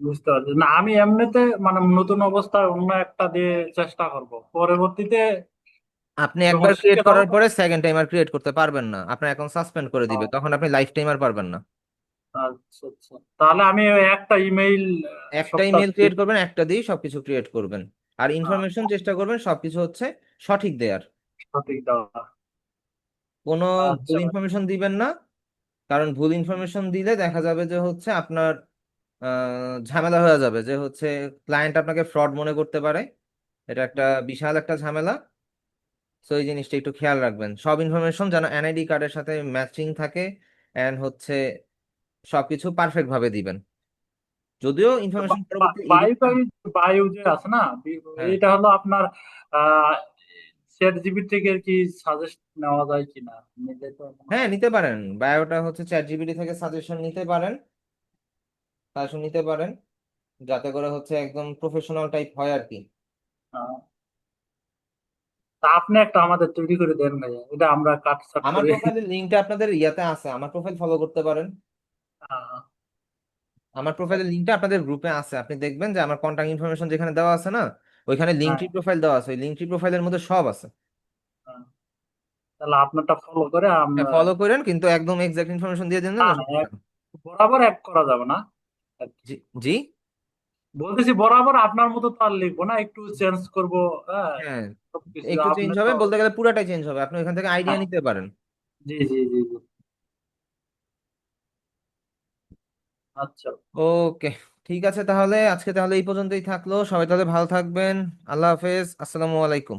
বুঝতে পারছি না, আমি এমনিতে মানে নতুন অবস্থায় অন্য একটা দিয়ে চেষ্টা করব, পরবর্তীতে আপনি যখন একবার ক্রিয়েট শিখে যাবো করার পরে সেকেন্ড টাইম আর ক্রিয়েট করতে পারবেন না, আপনার অ্যাকাউন্ট সাসপেন্ড করে দিবে, তখন- তখন আপনি লাইফ টাইম আর পারবেন না। আচ্ছা আচ্ছা, তাহলে আমি ওই একটা ইমেইল একটা সপ্তাহ ইমেল ক্রিয়েট করবেন, একটা দিয়ে সবকিছু ক্রিয়েট করবেন। আর ইনফরমেশন আহ, চেষ্টা করবেন সবকিছু হচ্ছে সঠিক দেয়ার, সঠিক দেওয়া। কোনো ভুল আচ্ছা ভাই। ইনফরমেশন দিবেন না। কারণ ভুল ইনফরমেশন দিলে দেখা যাবে যে হচ্ছে আপনার ঝামেলা হয়ে যাবে, যে হচ্ছে ক্লায়েন্ট আপনাকে ফ্রড মনে করতে পারে। এটা একটা বিশাল একটা ঝামেলা। সো এই জিনিসটা একটু খেয়াল রাখবেন, সব ইনফরমেশন যেন এনআইডি কার্ডের সাথে ম্যাচিং থাকে এন্ড হচ্ছে সবকিছু পারফেক্ট ভাবে দিবেন। যদিও ইনফরমেশন পরবর্তী এডিট। বায়ু বায়ু বায়ু যে আছে না, হ্যাঁ এটা হলো আপনার আহ চ্যাট জিপিটি থেকে কি সাজেস্ট নেওয়া যায় কিনা, নিলে তো মনে হ্যাঁ, হয়। নিতে পারেন, বায়োটা হচ্ছে চ্যাট জিপিটি থেকে সাজেশন নিতে পারেন, সাজেশন নিতে পারেন, যাতে করে হচ্ছে একদম প্রফেশনাল টাইপ হয় আর কি। আহ, তা আপনি একটা আমাদের তৈরি করে দেন ভাইয়া, এটা আমরা কাট ছাট আমার করে। প্রোফাইলের লিঙ্কটা আপনাদের ইয়াতে আছে, আমার প্রোফাইল ফলো করতে পারেন। আহ, আমার প্রোফাইলের লিঙ্কটা আপনাদের গ্রুপে আছে, আপনি দেখবেন যে আমার কন্ট্যাক্ট ইনফরমেশন যেখানে দেওয়া আছে না, ওইখানে হ্যাঁ, লিঙ্কটি প্রোফাইল দেওয়া আছে, ওই লিঙ্কটি প্রোফাইলের মধ্যে সব আছে। হ্যাঁ। তাহলে আপনারটা ফলো করে হ্যাঁ, আমরা। ফলো করেন, কিন্তু একদম এক্সাক্ট ইনফরমেশন দিয়ে দিন না, না না, সমস্যা নেই। বরাবর এক করা যাবে না আর কি। জি জি। বলতেছি বরাবর আপনার মতো তো আর লিখবো না, একটু চেঞ্জ করবো। হ্যাঁ, হ্যাঁ, সবকিছু একটু চেঞ্জ আপনি তো। হবে, বলতে গেলে পুরাটাই চেঞ্জ হবে, আপনি ওইখান থেকে আইডিয়া হ্যাঁ, নিতে পারেন। জি জি জি জি। আচ্ছা। ওকে, ঠিক আছে, তাহলে আজকে তাহলে এই পর্যন্তই থাকলো। সবাই তাহলে ভালো থাকবেন। আল্লাহ হাফেজ, আসসালামু আলাইকুম।